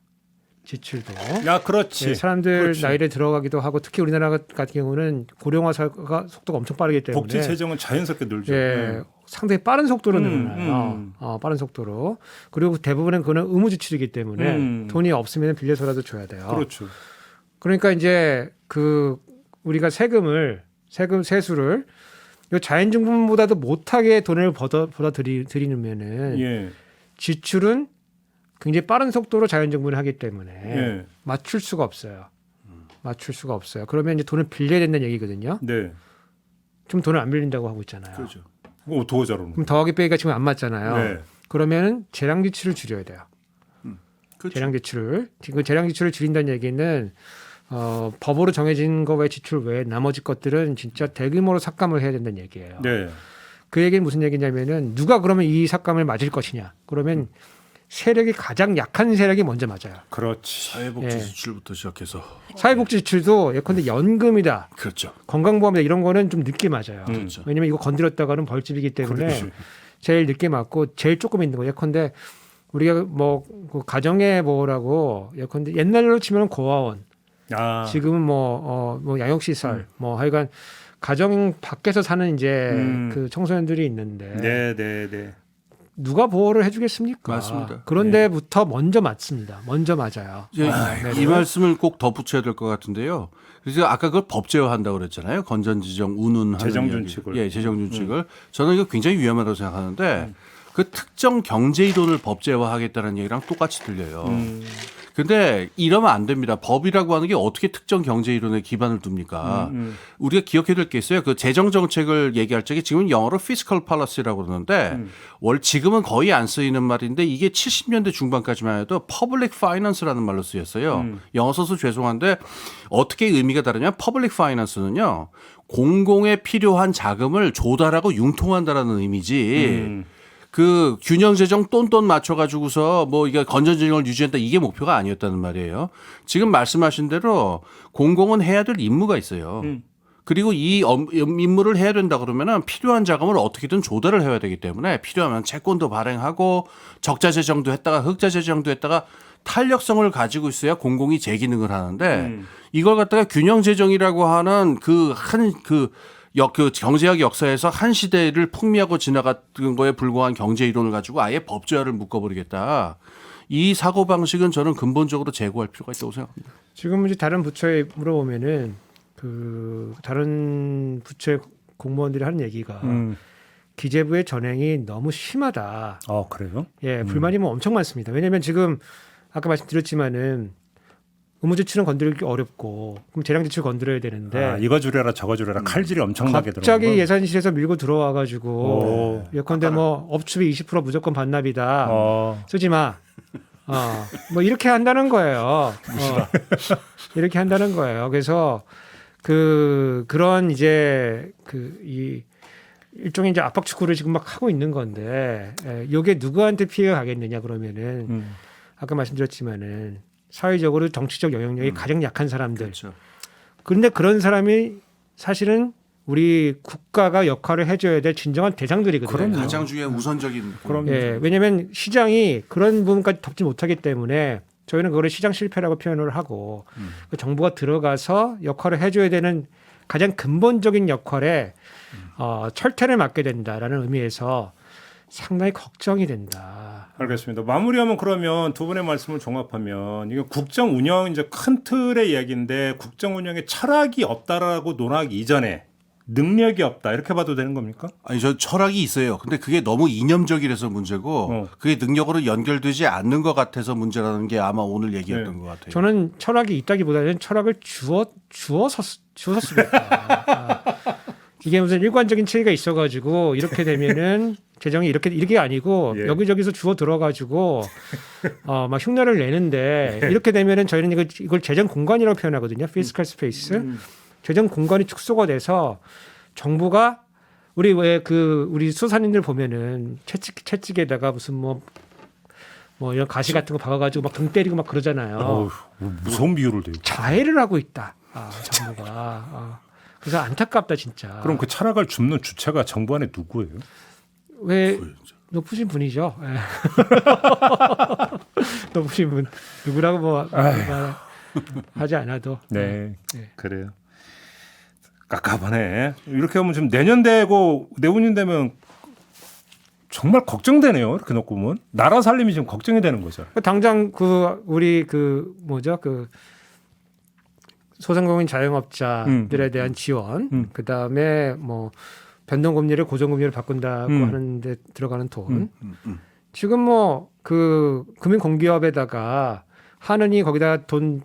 지출도. 야, 그렇지. 네, 사람들 그렇지. 나이에 들어가기도 하고 특히 우리나라 같은 경우는 고령화가 속도가 엄청 빠르기 때문에 복지 재정은 자연스럽게 늘죠. 예, 상당히 빠른 속도로 늘어나요. 빠른 속도로. 그리고 대부분은 그거는 의무 지출이기 때문에 돈이 없으면 빌려서라도 줘야 돼요. 그렇죠. 그러니까 이제 우리가 세수를 이 자연증분보다도 못하게 돈을 받아 들이면은 예. 지출은 굉장히 빠른 속도로 자연증분을 하기 때문에 예. 맞출 수가 없어요. 맞출 수가 없어요. 그러면 이제 돈을 빌려야 된다는 얘기거든요. 네. 좀 돈을 안 빌린다고 하고 있잖아요. 그렇죠. 도자로. 그럼 더하기 빼기가 지금 안 맞잖아요. 네. 그러면 재량 지출을 줄여야 돼요. 그렇죠. 재량 지출을. 지금 재량 지출을 줄인다는 얘기는 법으로 정해진 거 외 지출 외에 나머지 것들은 진짜 대규모로 삭감을 해야 된다는 얘기예요. 네. 그 얘기는 무슨 얘기냐면은 누가 그러면 이 삭감을 맞을 것이냐. 그러면 세력이 가장 약한 세력이 먼저 맞아요. 그렇지. 사회복지 예. 지출부터 시작해서 사회복지 지출도 예컨대 연금이다, 그렇죠. 건강보험이다 이런 거는 좀 늦게 맞아요. 그렇죠. 왜냐면 이거 건드렸다가는 벌집이기 때문에 그렇지. 제일 늦게 맞고 제일 조금 있는 거. 예컨대 우리가 그 가정의 보호라고 예컨대 옛날로 치면 고아원, 아. 지금은 뭐 양육시설, 뭐 하여간 가정 밖에서 사는 이제 그 청소년들이 있는데 네. 누가 보호를 해주겠습니까? 맞습니다. 그런데부터 먼저 맞습니다. 먼저 맞아요. 이제 이 말씀을 꼭 덧붙여야 될 것 같은데요. 그래서 아까 그걸 법제화한다고 그랬잖아요. 건전지정 운운하는 재정준칙을. 예, 재정준칙을. 저는 이거 굉장히 위험하다고 생각하는데 그 특정 경제 이론을 법제화하겠다는 얘기랑 똑같이 들려요. 근데 이러면 안 됩니다. 법이라고 하는 게 어떻게 특정 경제 이론에 기반을 둡니까? 우리가 기억해야 될 게 있어요. 그 재정 정책을 얘기할 적에 지금은 영어로 fiscal policy라고 그러는데 지금은 거의 안 쓰이는 말인데 이게 70년대 중반까지만 해도 public finance라는 말로 쓰였어요. 영어 써서 죄송한데 어떻게 의미가 다르냐? public finance는요. 공공에 필요한 자금을 조달하고 융통한다라는 의미지. 그 균형 재정 똔똔 맞춰가지고서 뭐 이게 건전지정을 유지한다 이게 목표가 아니었다는 말이에요. 지금 말씀하신 대로 공공은 해야 될 임무가 있어요. 그리고 이 임무를 해야 된다 그러면은 필요한 자금을 어떻게든 조달을 해야 되기 때문에 필요하면 채권도 발행하고 적자 재정도 했다가 흑자 재정도 했다가 탄력성을 가지고 있어야 공공이 제 기능을 하는데 이걸 갖다가 균형 재정이라고 하는 그 경제학 역사에서 한 시대를 풍미하고 지나갔던 거에 불과한 경제 이론을 가지고 아예 법제화를 묶어버리겠다. 이 사고 방식은 저는 근본적으로 제고할 필요가 있다고 생각합니다. 지금 이제 다른 부처에 물어보면은 그 다른 부처의 공무원들이 하는 얘기가 기재부의 전횡이 너무 심하다. 그래요? 예, 불만이 뭐 엄청 많습니다. 왜냐하면 지금 아까 말씀드렸지만은 의무지출은 건드리기 어렵고 그럼 재량지출 건드려야 되는데 이거 줄여라 저거 줄여라 칼질이 엄청나게 들어가고 갑자기 예산실에서 밀고 들어와가지고 예컨대 뭐 업추비 20% 무조건 반납이다 쓰지 마. 뭐 이렇게 한다는 거예요. 이렇게 한다는 거예요. 그래서 그런 이제 이 일종의 이제 압박 축구를 지금 막 하고 있는 건데 이게 누구한테 피해가 가겠느냐 그러면은 아까 말씀드렸지만은 사회적으로 정치적 영향력이 가장 약한 사람들. 그렇죠. 그런데 그런 사람이 사실은 우리 국가가 역할을 해줘야 될 진정한 대상들이거든요. 가장 중요한 우선적인. 예, 왜냐하면 시장이 그런 부분까지 덮지 못하기 때문에 저희는 그거를 시장 실패라고 표현을 하고 그 정부가 들어가서 역할을 해줘야 되는 가장 근본적인 역할에 철퇴를 맞게 된다라는 의미에서 상당히 걱정이 된다. 알겠습니다. 마무리하면 그러면 두 분의 말씀을 종합하면 이게 국정 운영 이제 큰 틀의 이야기인데 국정 운영에 철학이 없다라고 논하기 이전에 능력이 없다 이렇게 봐도 되는 겁니까? 아니 저 철학이 있어요. 근데 그게 너무 이념적이라서 문제고 그게 능력으로 연결되지 않는 것 같아서 문제라는 게 아마 오늘 얘기였던 것 같아요. 저는 철학이 있다기보다는 철학을 주워서 쓰겠다. 이게 무슨 일관적인 체계가 있어가지고 이렇게 되면은 재정이 이렇게 아니고 여기저기서 주워 들어가지고 막 흉내를 내는데 이렇게 되면은 저희는 이걸 재정 공간이라고 표현하거든요. 피스칼 스페이스. 재정 공간이 축소가 돼서 정부가 우리 수사님들 보면은 채찍에다가 무슨 뭐 이런 가시 같은 거 박아가지고 막 등 때리고 막 그러잖아요. 무서운 비유를 대고. 자해를 하고 있다. 정부가. 그래서 안타깝다 진짜. 그럼 그 철학을 줍는 주체가 정부 안에 누구예요? 왜 높으신 분이죠. 높으신 분 누구라고 뭐 하지 않아도. 네. 그래요. 깝깝하네. 이렇게 하면 지금 내년 되고 내후년 되면 정말 걱정되네요. 이렇게 놓고 보면 나라 살림이 지금 걱정이 되는 거죠. 당장 우리 소상공인 자영업자들에 대한 지원, 그 다음에 뭐 변동금리를 고정금리로 바꾼다고 하는데 들어가는 돈. 지금 뭐 금융공기업에다가 하느니 거기다 돈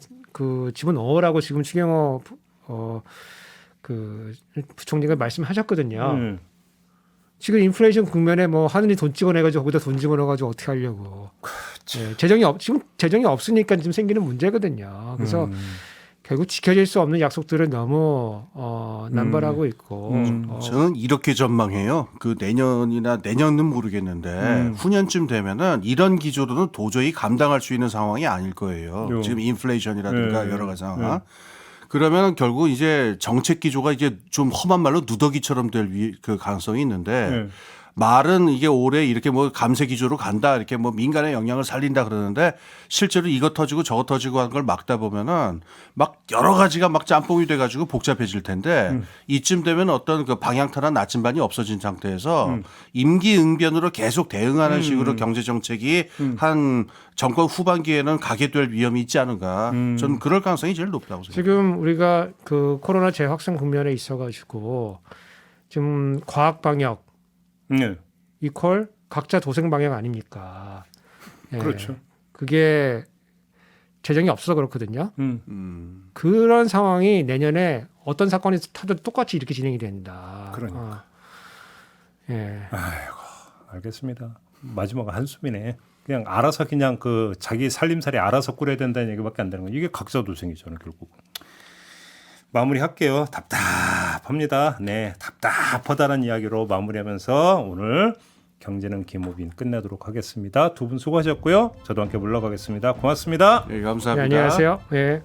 집어넣으라고 지금 추경호 부총리가 말씀하셨거든요. 지금 인플레이션 국면에 뭐 하느니 돈 찍어내가지고 거기다 돈 집어넣어가지고 어떻게 하려고. 지금 재정이 없으니까 지금 생기는 문제거든요. 그래서 결국 지켜질 수 없는 약속들을 너무 남발하고 있고. 저는 이렇게 전망해요. 내년은 모르겠는데 후년쯤 되면은 이런 기조로는 도저히 감당할 수 있는 상황이 아닐 거예요. 지금 인플레이션이라든가 여러 가지 상황. 그러면 결국 이제 정책 기조가 이제 좀 험한 말로 누더기처럼 될 그 가능성이 있는데 말은 이게 올해 이렇게 뭐 감세 기조로 간다 이렇게 뭐 민간의 영향을 살린다 그러는데 실제로 이거 터지고 저거 터지고 하는 걸 막다 보면은 막 여러 가지가 막 짬뽕이 돼가지고 복잡해질 텐데 이쯤 되면 어떤 그 방향타란 나침반이 없어진 상태에서 임기응변으로 계속 대응하는 식으로 경제 정책이 한 정권 후반기에는 가게 될 위험이 있지 않은가. 저는 그럴 가능성이 제일 높다고 생각합니다. 지금 우리가 그 코로나 재확산 국면에 있어가지고 지금 과학 방역 네. 이퀄 각자 도생 방역 아닙니까? 예. 그렇죠. 그게 재정이 없어서 그렇거든요. 그런 상황이 내년에 어떤 사건이 타도 똑같이 이렇게 진행이 된다. 그러니까. 예. 알겠습니다. 마지막 한숨이네. 그냥 알아서 그냥 그 자기 살림살이 알아서 꾸려야 된다는 얘기밖에 안 되는 거예요. 이게 각자도생이잖아요, 결국. 마무리할게요. 답답합니다. 네, 답답하다는 이야기로 마무리하면서 오늘 경제는 김호빈 끝내도록 하겠습니다. 두 분 수고하셨고요. 저도 함께 물러가겠습니다. 고맙습니다. 네, 네, 감사합니다. 안녕하세요. 예.